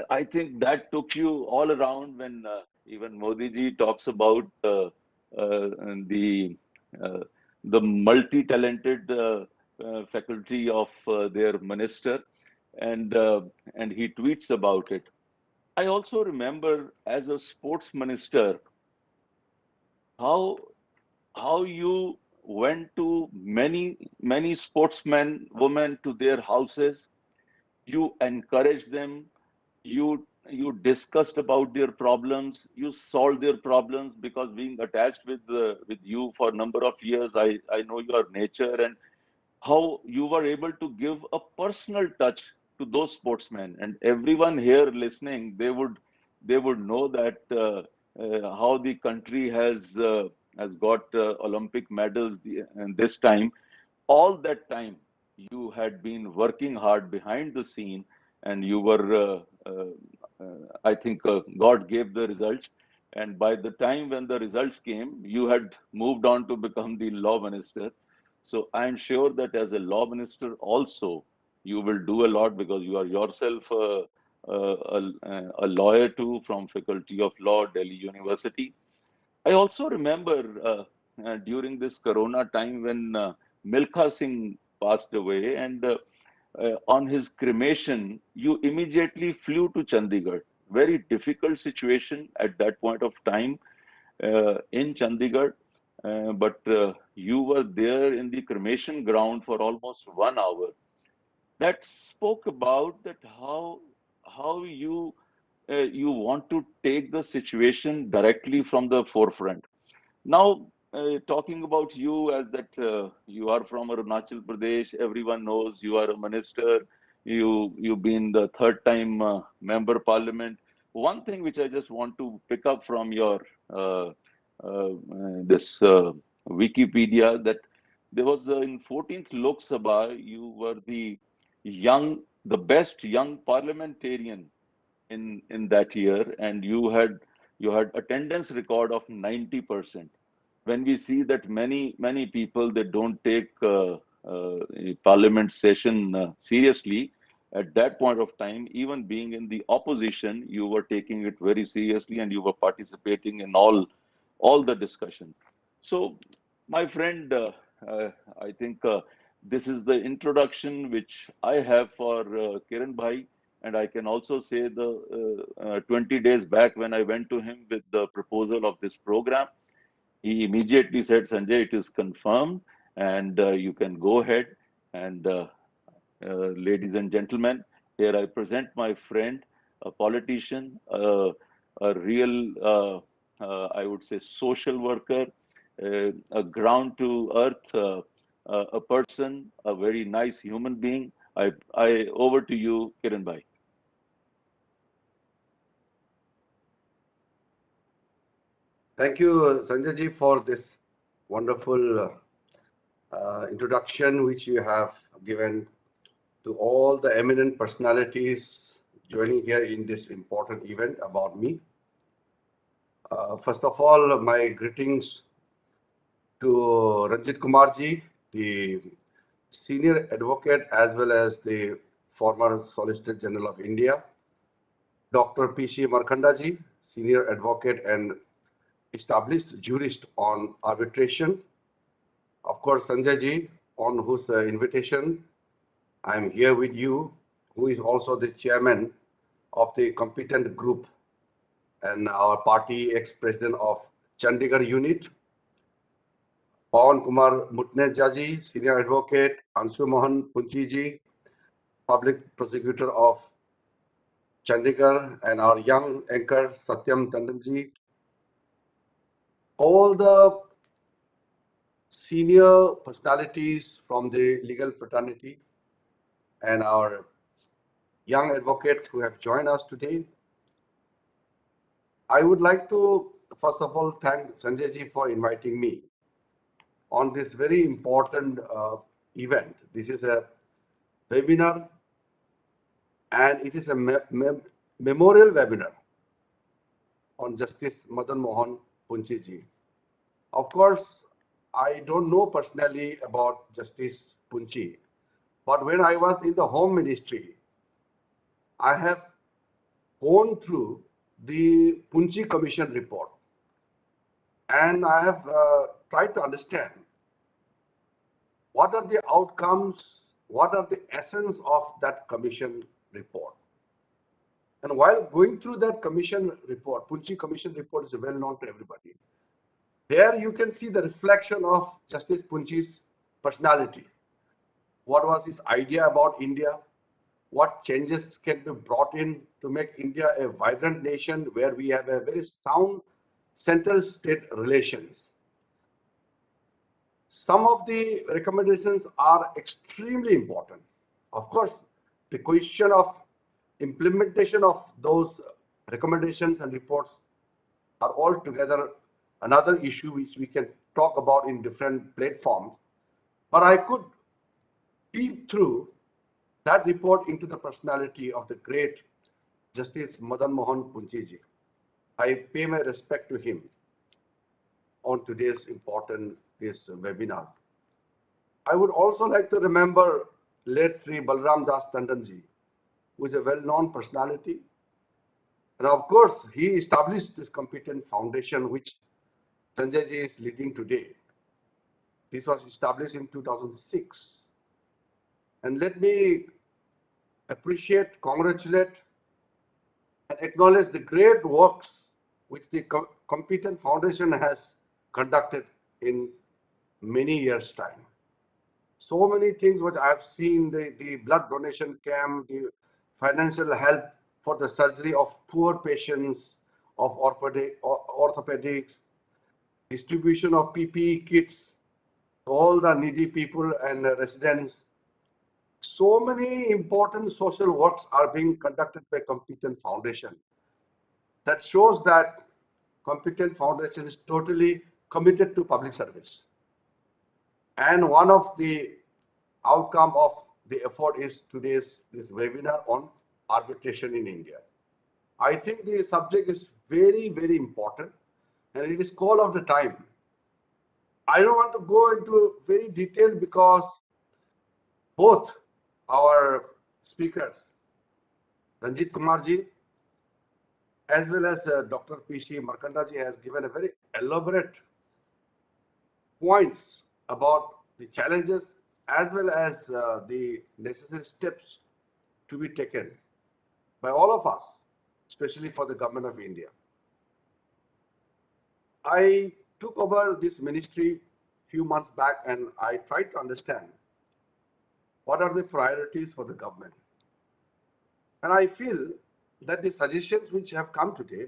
I think that took you all around when even Modi ji talks about the multi-talented faculty of their minister, and he tweets about it. I also remember as a sports minister how you went to many sportsmen, women to their houses. You encouraged them. You discussed about their problems. You solved their problems, because being attached with you for a number of years, I know your nature and how you were able to give a personal touch to those sportsmen. And everyone here listening, they would know that how the country has got Olympic medals and this time. All that time you had been working hard behind the scene, and you were I think God gave the results, and by the time when the results came, you had moved on to become the law minister. So I'm sure that as a law minister also you will do a lot, because you are yourself a lawyer too, from Faculty of Law, Delhi University. I also remember during this Corona time when Milkha Singh passed away, and on his cremation, you immediately flew to Chandigarh. Very difficult situation at that point of time in Chandigarh, but you were there in the cremation ground for almost 1 hour. That spoke about that how you want to take the situation directly from the forefront. Now, talking about you as that you are from Arunachal Pradesh, everyone knows you are a minister, you've been the third time member parliament. One thing which I just want to pick up from your this Wikipedia, that there was in 14th Lok Sabha, you were the best young parliamentarian in that year, and you had attendance record of 90%. When we see that many people, they don't take a parliament session seriously, at that point of time, even being in the opposition, you were taking it very seriously and you were participating in all the discussions. So, my friend, I think this is the introduction which I have for Kiren Bhai. And I can also say the 20 days back when I went to him with the proposal of this program, he immediately said, Sanjay, it is confirmed and you can go ahead. And ladies and gentlemen, here I present my friend, a politician, a real, I would say, social worker, a ground to earth, a person, a very nice human being. Over to you, Kiren Bhai. Thank you, Sanjay ji, for this wonderful introduction which you have given to all the eminent personalities joining here in this important event about me. First of all, my greetings to Ranjit Kumarji, the senior advocate as well as the former Solicitor General of India, Dr. P.C. Markanda ji, senior advocate and established jurist on arbitration. Of course, Sanjay ji, on whose invitation I am here with you, who is also the chairman of the competent group and our party ex-president of Chandigarh unit, Kumar Mutneja, senior advocate, Madan Mohan Punchhi, public prosecutor of Chandigarh, and our young anchor Sanjay Tandon, all the senior personalities from the legal fraternity, and our young advocates who have joined us today. I would like to, first of all, thank Sanjay ji for inviting me on this very important event. This is a webinar and it is a memorial webinar on Justice Madan Mohan Punchhi ji. Of course, I don't know personally about Justice Punchhi, but when I was in the Home Ministry, I have gone through the Punchhi Commission report and I have tried to understand what are the outcomes, what are the essence of that commission report. And while going through that commission report, Punchhi Commission report is well known to everybody. There you can see the reflection of Justice Punchi's personality. What was his idea about India? What changes can be brought in to make India a vibrant nation where we have a very sound central state relations? Some of the recommendations are extremely important. Of course, the question of implementation of those recommendations and reports are altogether another issue which we can talk about in different platforms. But I could peep through that report into the personality of the great Justice Madan Mohan Punchhi ji. I pay my respect to him on today's important webinar. I would also like to remember late Shri Balram Das Tandon ji, who is a well-known personality. And of course, he established this competent foundation which Sanjay ji is leading today. This was established in 2006. And let me appreciate, congratulate, and acknowledge the great works which the competent foundation has conducted in many years' time. So many things which I've seen, the blood donation camp, the financial help for the surgery of poor patients, of orthopedics, distribution of PPE kits to all the needy people and residents, so many important social works are being conducted by competent foundation. That shows that competent foundation is totally committed to public service. And one of the outcome of the effort is today's this webinar on arbitration in India. I think the subject is very, very important and it is call of the time. I don't want to go into very detail because both our speakers, Ranjit Kumarji, as well as Dr. P.C. Markanda ji has given a very elaborate points about the challenges as well as the necessary steps to be taken by all of us, especially for the government of India. I took over this ministry few months back and I tried to understand what are the priorities for the government. And I feel that the suggestions which have come today,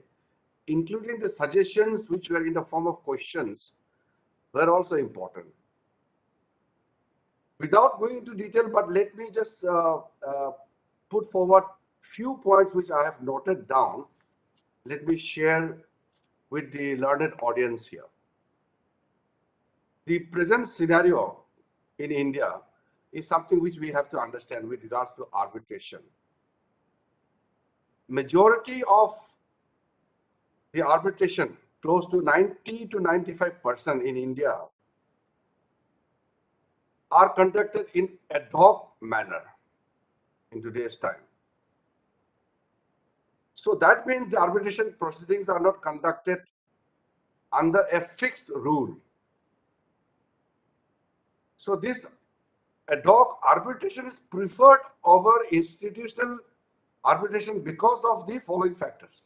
including the suggestions which were in the form of questions, were also important. Without going into detail, but let me just put forward few points which I have noted down. Let me share with the learned audience here. The present scenario in India is something which we have to understand with regards to arbitration. Majority of the arbitration, close to 90 to 95% in India, are conducted in ad hoc manner in today's time. So that means the arbitration proceedings are not conducted under a fixed rule. So this ad hoc arbitration is preferred over institutional arbitration because of the following factors.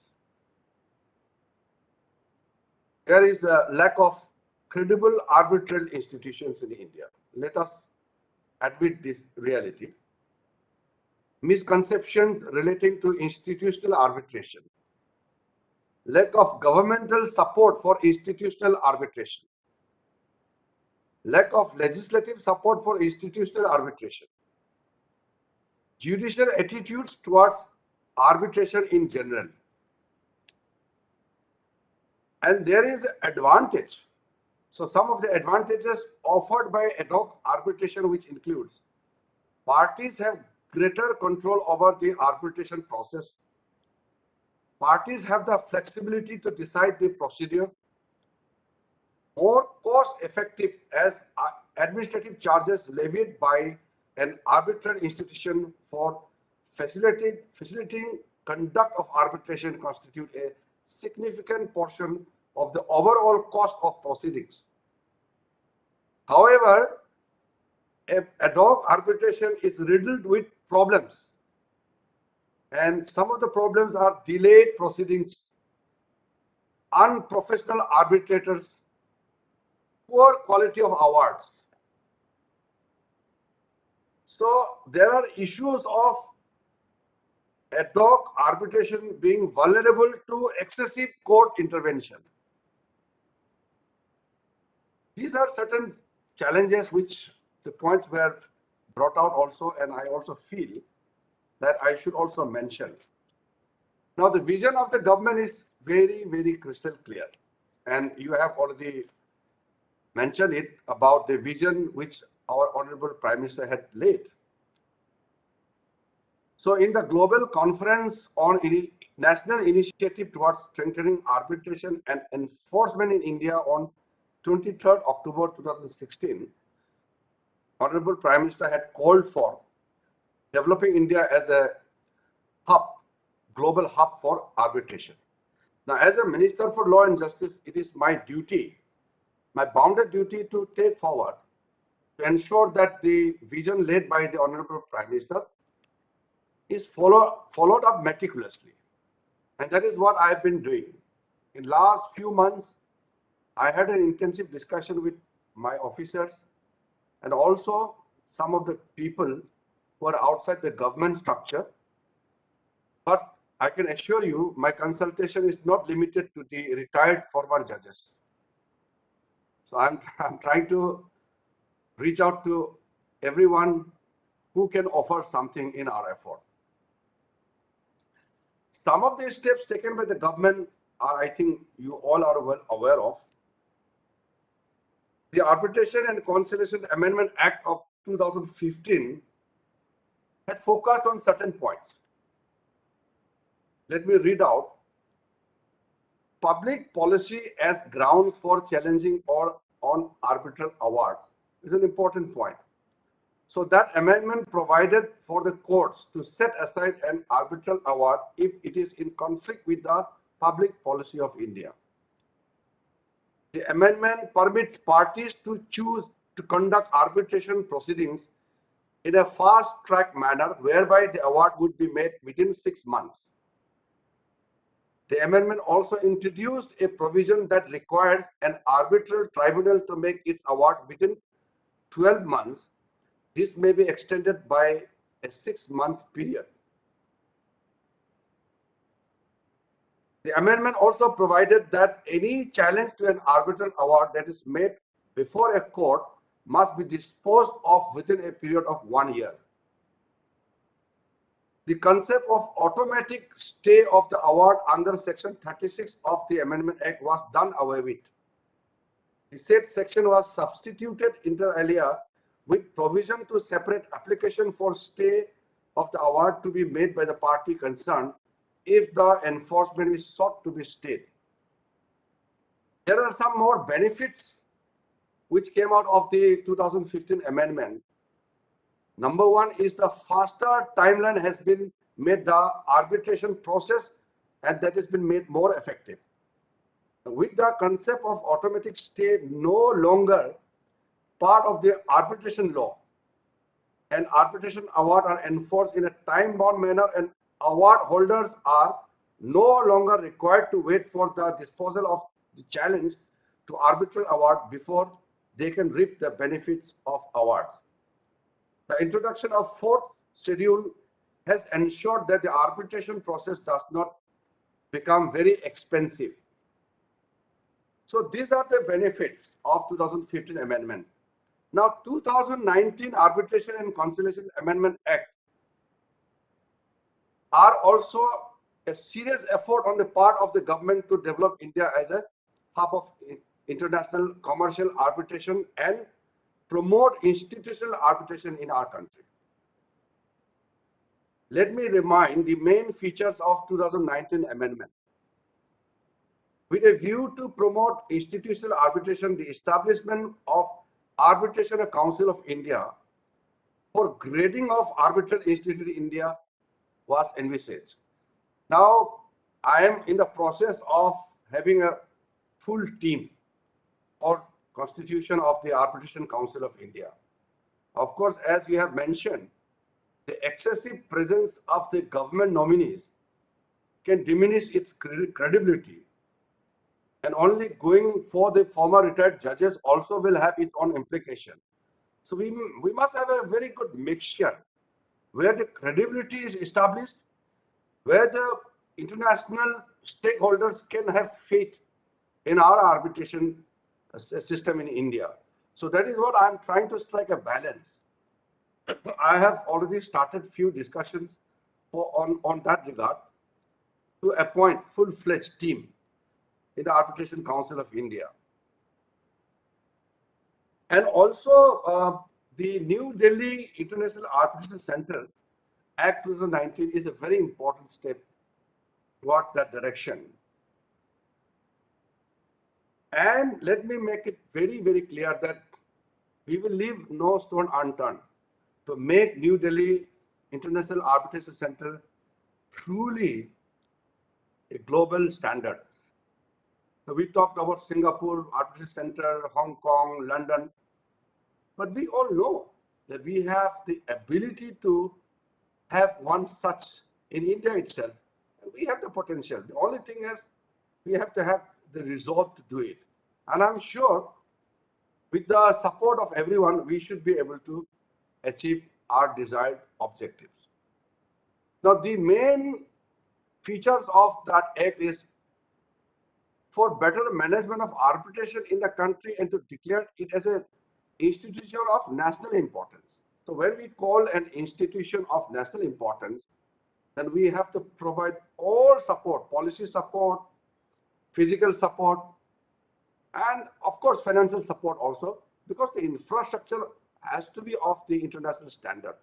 There is a lack of credible arbitral institutions in India. Let us admit this reality. Misconceptions relating to institutional arbitration. Lack of governmental support for institutional arbitration. Lack of legislative support for institutional arbitration. Judicial attitudes towards arbitration in general. And there is advantage. So some of the advantages offered by ad hoc arbitration, which includes parties have greater control over the arbitration process. Parties have the flexibility to decide the procedure. More cost effective as administrative charges levied by an arbitral institution for facilitating conduct of arbitration constitute a significant portion of the overall cost of proceedings. However, ad hoc arbitration is riddled with problems. And some of the problems are delayed proceedings, unprofessional arbitrators, poor quality of awards. So there are issues of ad hoc arbitration being vulnerable to excessive court intervention. These are certain challenges which the points were brought out also, and I also feel that I should also mention. Now, the vision of the government is very, very crystal clear, and you have already mentioned it about the vision which our Honorable Prime Minister had laid. So, in the Global Conference on National Initiative towards Strengthening Arbitration and Enforcement in India on 23rd October 2016, Honorable Prime Minister had called for developing India as a hub, global hub for arbitration. Now, as a Minister for Law and Justice, it is my duty, my bounded duty to take forward to ensure that the vision laid by the Honorable Prime Minister is followed up meticulously. And that is what I have been doing. In last few months, I had an intensive discussion with my officers and also some of the people who are outside the government structure. But I can assure you, my consultation is not limited to the retired former judges. So I'm trying to reach out to everyone who can offer something in our effort. Some of the steps taken by the government are, I think, you all are well aware of. The Arbitration and Consolation Amendment Act of 2015 had focused on certain points. Let me read out. Public policy as grounds for challenging or on arbitral award is an important point. So that amendment provided for the courts to set aside an arbitral award if it is in conflict with the public policy of India. The amendment permits parties to choose to conduct arbitration proceedings in a fast-track manner whereby the award would be made within 6 months. The amendment also introduced a provision that requires an arbitral tribunal to make its award within 12 months. This may be extended by a 6-month period. The amendment also provided that any challenge to an arbitral award that is made before a court must be disposed of within a period of 1 year. The concept of automatic stay of the award under Section 36 of the Amendment Act was done away with. The said section was substituted inter alia with provision to separate application for stay of the award to be made by the party concerned if the enforcement is sought to be stayed. There are some more benefits which came out of the 2015 amendment. Number one is the faster timeline has been made the arbitration process, and that has been made more effective. With the concept of automatic stay no longer part of the arbitration law, and arbitration awards are enforced in a time-bound manner, and award holders are no longer required to wait for the disposal of the challenge to arbitral award before they can reap the benefits of awards. The introduction of 4th schedule has ensured that the arbitration process does not become very expensive. So these are the benefits of 2015 amendment. Now 2019 Arbitration and Consolation Amendment Act are also a serious effort on the part of the government to develop India as a hub of international commercial arbitration and promote institutional arbitration in our country. Let me remind the main features of 2019 amendment. With a view to promote institutional arbitration, the establishment of Arbitration Council of India for grading of arbitral institute in India was envisaged. Now, I am in the process of having a full team or constitution of the Arbitration Council of India. Of course, as you have mentioned, the excessive presence of the government nominees can diminish its credibility, and only going for the former retired judges also will have its own implication. So we must have a very good mixture where the credibility is established, where the international stakeholders can have faith in our arbitration system in India. So that is what I'm trying to strike a balance. I have already started few discussions on that regard to appoint full-fledged team in the Arbitration Council of India. And also the New Delhi International Arbitration Center Act 2019 is a very important step towards that direction. And let me make it very, very clear that we will leave no stone unturned to make New Delhi International Arbitration Center truly a global standard. So we talked about Singapore Arbitration Center, Hong Kong, London, but we all know that we have the ability to have one such in India itself. And we have the potential. The only thing is we have to have the resolve to do it. And I'm sure with the support of everyone, we should be able to achieve our desired objectives. Now, the main features of that act is for better management of arbitration in the country and to declare it as an institution of national importance. So when we call an institution of national importance, then we have to provide all support, policy support, physical support, and of course financial support also, because the infrastructure has to be of the international standard.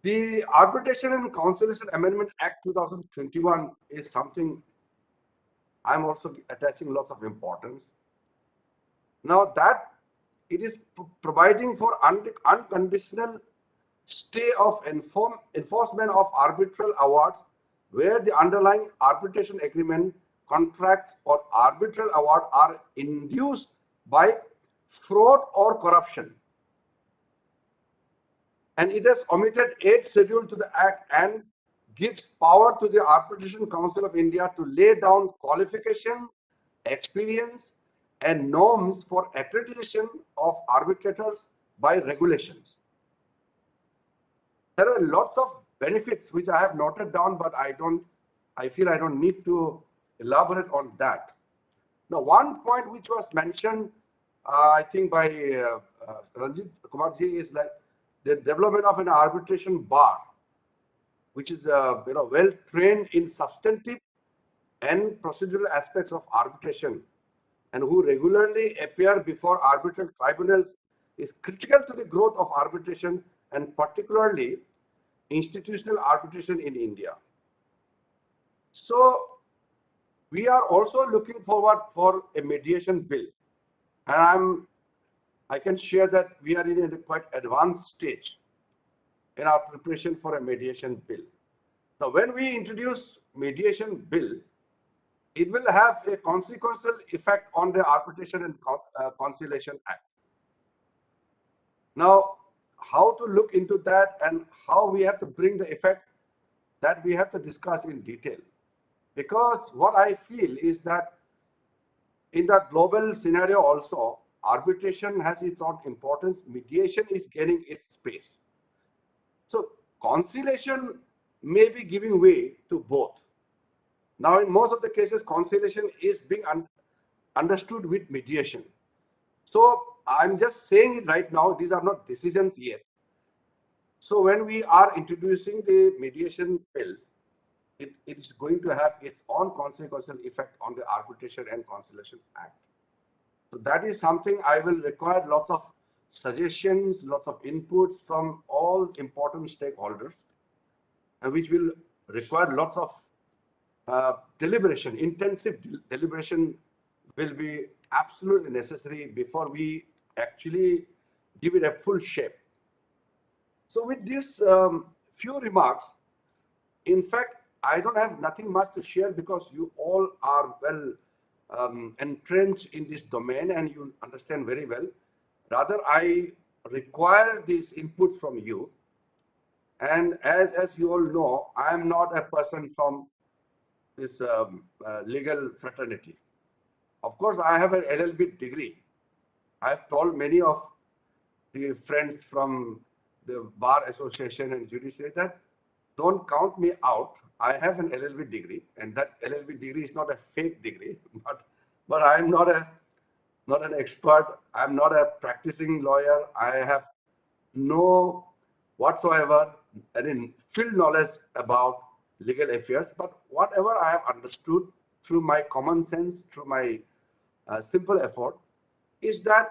The Arbitration and Consolation Amendment Act 2021 is something I'm also attaching lots of importance. Now that it is providing for unconditional stay of enforcement of arbitral awards where the underlying arbitration agreement, contracts or arbitral award are induced by fraud or corruption. And it has omitted 8th schedule to the Act and gives power to the Arbitration Council of India to lay down qualification, experience, and norms for accreditation of arbitrators by regulations. There are lots of benefits which I have noted down, but I feel I don't need to elaborate on that. Now, one point which was mentioned, I think by Ranjit Kumarji, is like the development of an arbitration bar, which is well trained in substantive and procedural aspects of arbitration, and who regularly appear before arbitral tribunals, is critical to the growth of arbitration and particularly institutional arbitration in India. So we are also looking forward for a mediation bill, and I can share that we are in a quite advanced stage in our preparation for a mediation bill. Now, when we introduce mediation bill, it will have a consequential effect on the Arbitration and Consolation Act. Now, how to look into that and how we have to bring the effect, that we have to discuss in detail. Because what I feel is that in the global scenario also, arbitration has its own importance, mediation is gaining its space. So conciliation may be giving way to both. Now, in most of the cases, conciliation is being understood with mediation. So I'm just saying it right now, these are not decisions yet. So when we are introducing the mediation bill, it's going to have its own consequential effect on the Arbitration and Consolation Act. So that is something I will require lots of suggestions, lots of inputs from all important stakeholders, and which will require lots of deliberation. Intensive deliberation will be absolutely necessary before we actually give it a full shape. So with these few remarks, in fact, I don't have nothing much to share because you all are well entrenched in this domain and you understand very well. Rather, I require these inputs from you. And as you all know, I am not a person from this legal fraternity. Of course, I have an LLB degree. I have told many of the friends from the Bar Association and Judiciary that don't count me out. I have an LLB degree, and that LLB degree is not a fake degree, but I am not an expert. I'm not a practicing lawyer. I have no whatsoever field knowledge about legal affairs, but whatever I have understood through my common sense, through my simple effort, is that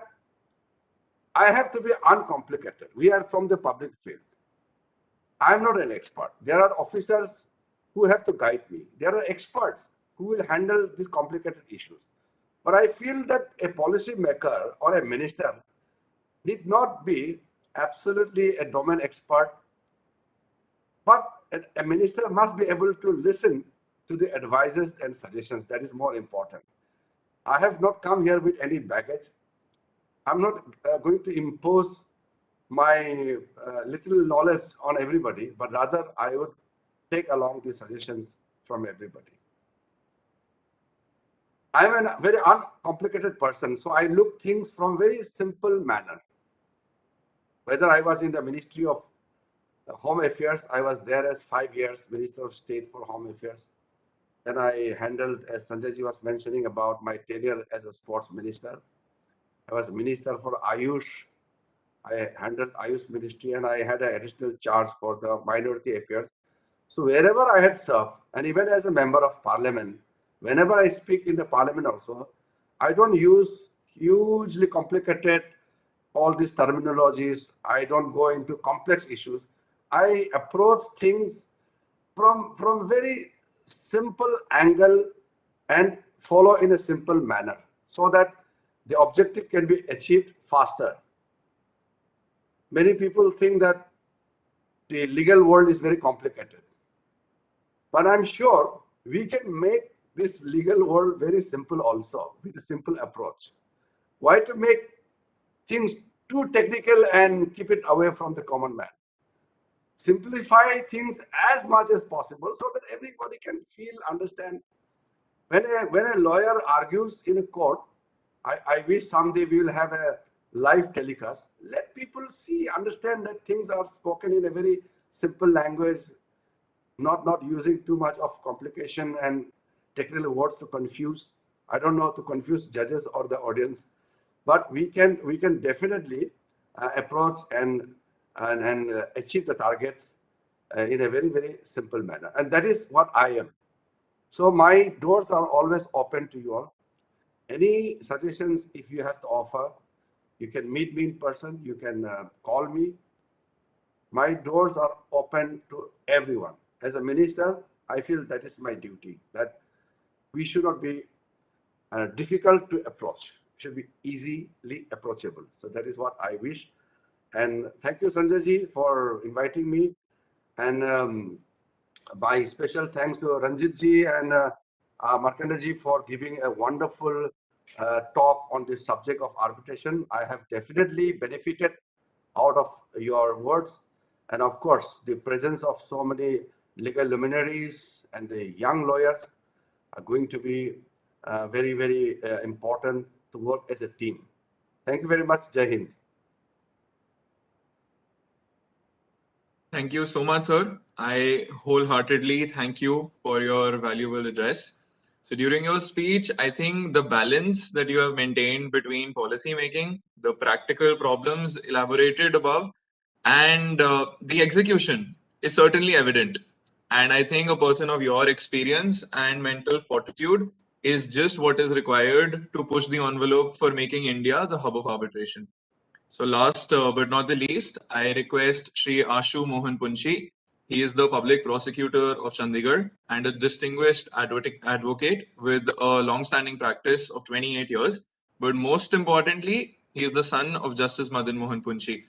I have to be uncomplicated. We are from the public field. I am not an expert. There are officers who have to guide me. There are experts who will handle these complicated issues. But I feel that a policy maker or a minister need not be absolutely a domain expert, but a minister must be able to listen to the advices and suggestions. That is more important. I have not come here with any baggage. I'm not going to impose my little knowledge on everybody, but rather I would take along the suggestions from everybody. I'm a very uncomplicated person, so I look things from very simple manner. Whether I was in the Ministry of Home Affairs, I was there as 5 years, Minister of State for Home Affairs. Then I handled, as Sanjay ji was mentioning about my tenure as a sports minister. I was Minister for Ayush I handled Ayush Ministry, and I had an additional charge for the minority affairs. So wherever I had served, and even as a member of parliament, whenever I speak in the parliament also, I don't use hugely complicated all these terminologies. I don't go into complex issues. I approach things from very simple angle and follow in a simple manner so that the objective can be achieved faster. Many people think that the legal world is very complicated. But I'm sure we can make this legal world very simple also with a simple approach. Why to make things too technical and keep it away from the common man? Simplify things as much as possible so that everybody can feel, understand. When a lawyer argues in a court, I wish someday we will have a live telecast. Let people see, understand that things are spoken in a very simple language, not using too much of complication and technical words to confuse. I don't know, to confuse judges or the audience, but we can definitely approach and achieve the targets in a very, very simple manner. And that is what I am. So my doors are always open to you all. Any suggestions, if you have to offer, you can meet me in person, you can call me. My doors are open to everyone. As a minister, I feel that is my duty, that we should not be difficult to approach. It should be easily approachable. So that is what I wish. And thank you, Sanjay ji, for inviting me. And my special thanks to Ranjit ji and Markanda ji for giving a wonderful talk on this subject of arbitration. I have definitely benefited out of your words. And of course, the presence of so many legal luminaries and the young lawyers are going to be very, very important to work as a team. Thank you very much. Jai Hind. Thank you so much, sir. I wholeheartedly thank you for your valuable address. So during your speech, I think the balance that you have maintained between policy making, the practical problems elaborated above, and the execution is certainly evident. And I think a person of your experience and mental fortitude is just what is required to push the envelope for making India the hub of arbitration. So last but not the least, I request Shri Ashu Mohan Punchhi. He is the public prosecutor of Chandigarh and a distinguished advocate with a long-standing practice of 28 years. But most importantly, he is the son of Justice Madan Mohan Punchhi.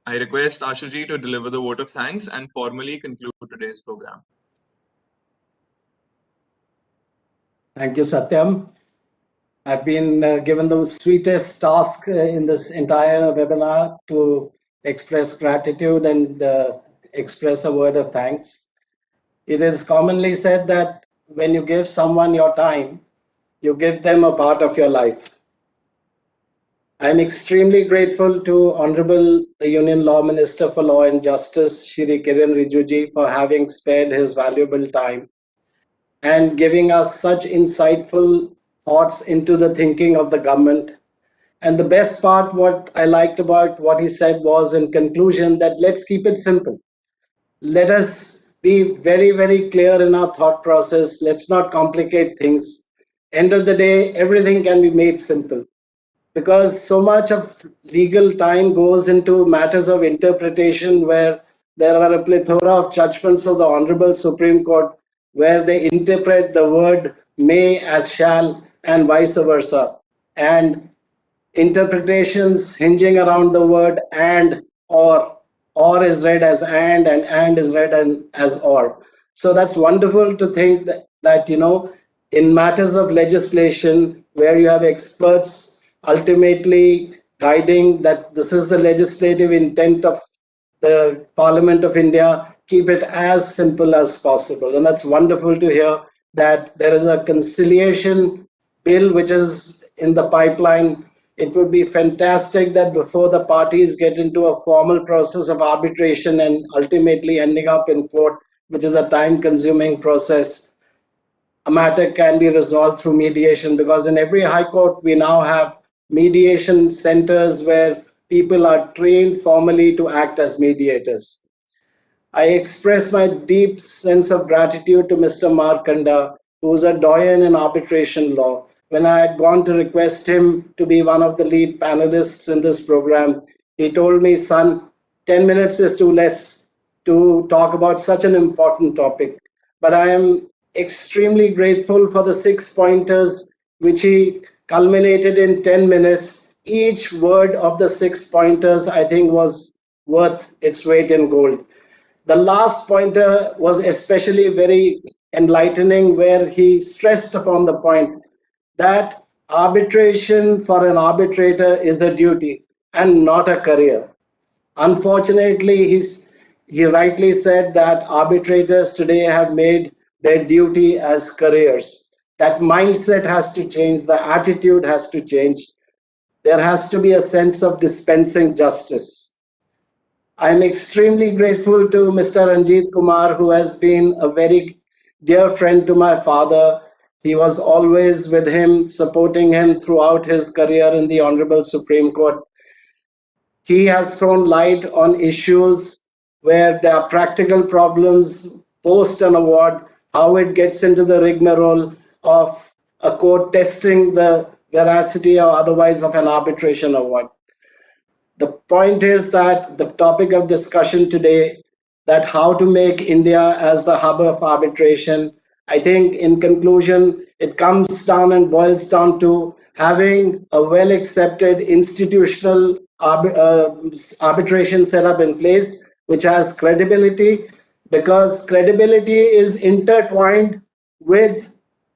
I request Ashuji to deliver the vote of thanks and formally conclude today's program. Thank you, Satyam. I've been given the sweetest task in this entire webinar to express gratitude and express a word of thanks. It is commonly said that when you give someone your time, you give them a part of your life. I'm extremely grateful to Honorable the Union Law Minister for Law and Justice, Shri Kiren Rijiju, for having spared his valuable time and giving us such insightful thoughts into the thinking of the government. And the best part, what I liked about what he said was, in conclusion, that let's keep it simple. Let us be very, very clear in our thought process. Let's not complicate things. End of the day, everything can be made simple, because so much of legal time goes into matters of interpretation, where there are a plethora of judgments of the Honorable Supreme Court where they interpret the word may as shall and vice versa, and interpretations hinging around the word and or is read as and is read as or. So that's wonderful to think that in matters of legislation where you have experts ultimately guiding that this is the legislative intent of the Parliament of India, keep it as simple as possible. And that's wonderful to hear that there is a conciliation bill which is in the pipeline. It would be fantastic that before the parties get into a formal process of arbitration and ultimately ending up in court, which is a time-consuming process, a matter can be resolved through mediation, because in every high court we now have mediation centers where people are trained formally to act as mediators. I express my deep sense of gratitude to Mr. Markanda, who is a doyen in arbitration law. When I had gone to request him to be one of the lead panelists in this program, he told me, son, 10 minutes is too less to talk about such an important topic. But I am extremely grateful for the 6 pointers which he culminated in 10 minutes. Each word of the 6 pointers, I think, was worth its weight in gold. The last pointer was especially very enlightening, where he stressed upon the point that arbitration for an arbitrator is a duty and not a career. Unfortunately, he rightly said that arbitrators today have made their duty as careers. That mindset has to change, the attitude has to change. There has to be a sense of dispensing justice. I'm extremely grateful to Mr. Ranjit Kumar, who has been a very dear friend to my father. He was always with him, supporting him throughout his career in the Honorable Supreme Court. He has thrown light on issues where there are practical problems post an award, how it gets into the rigmarole of a court testing the veracity or otherwise of an arbitration award. The point is that the topic of discussion today, that how to make India as the hub of arbitration, I think in conclusion, it comes down and boils down to having a well-accepted institutional arbitration setup in place, which has credibility, because credibility is intertwined with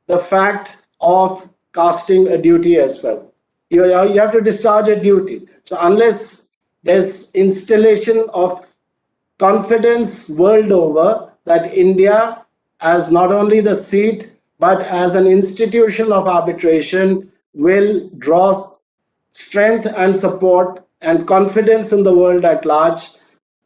the fact of casting a duty as well. You have to discharge a duty. So unless there's installation of confidence world over that India, as not only the seat, but as an institution of arbitration, will draw strength and support and confidence in the world at large,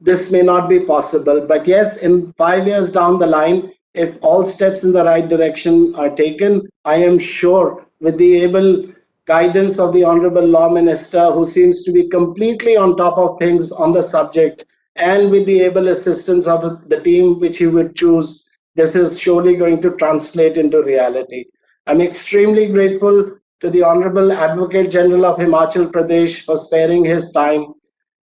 this may not be possible. But yes, in 5 years down the line, if all steps in the right direction are taken, I am sure with the able guidance of the Honorable Law Minister, who seems to be completely on top of things on the subject, and with the able assistance of the team which he would choose, this is surely going to translate into reality. I'm extremely grateful to the Honorable Advocate General of Himachal Pradesh for sparing his time,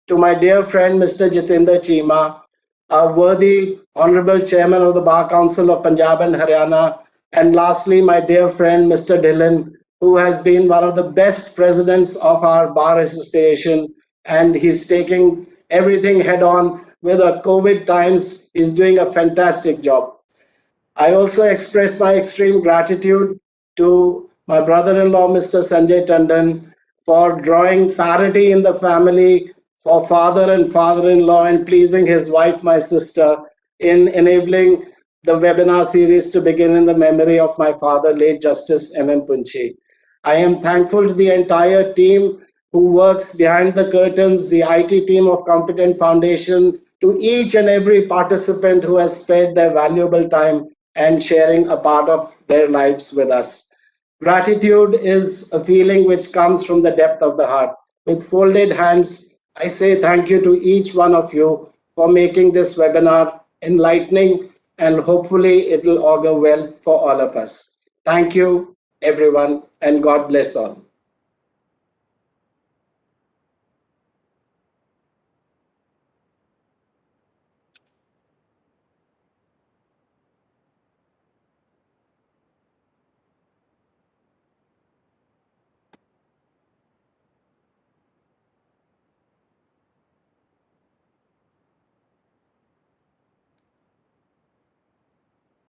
to my dear friend Mr. Jitendra Cheema, a worthy Honorable Chairman of the Bar Council of Punjab and Haryana, and lastly, my dear friend Mr. Dhillon, who has been one of the best presidents of our Bar Association, and he's taking everything head on with the COVID times. He's doing a fantastic job. I also express my extreme gratitude to my brother-in-law, Mr. Sanjay Tandon, for drawing parity in the family for father and father-in-law and pleasing his wife, my sister, in enabling the webinar series to begin in the memory of my father, late Justice M.M. Punchhi. I am thankful to the entire team who works behind the curtains, the IT team of Competent Foundation, to each and every participant who has spared their valuable time and sharing a part of their lives with us. Gratitude is a feeling which comes from the depth of the heart. With folded hands, I say thank you to each one of you for making this webinar enlightening, and hopefully it will augur well for all of us. Thank you, everyone, and God bless all.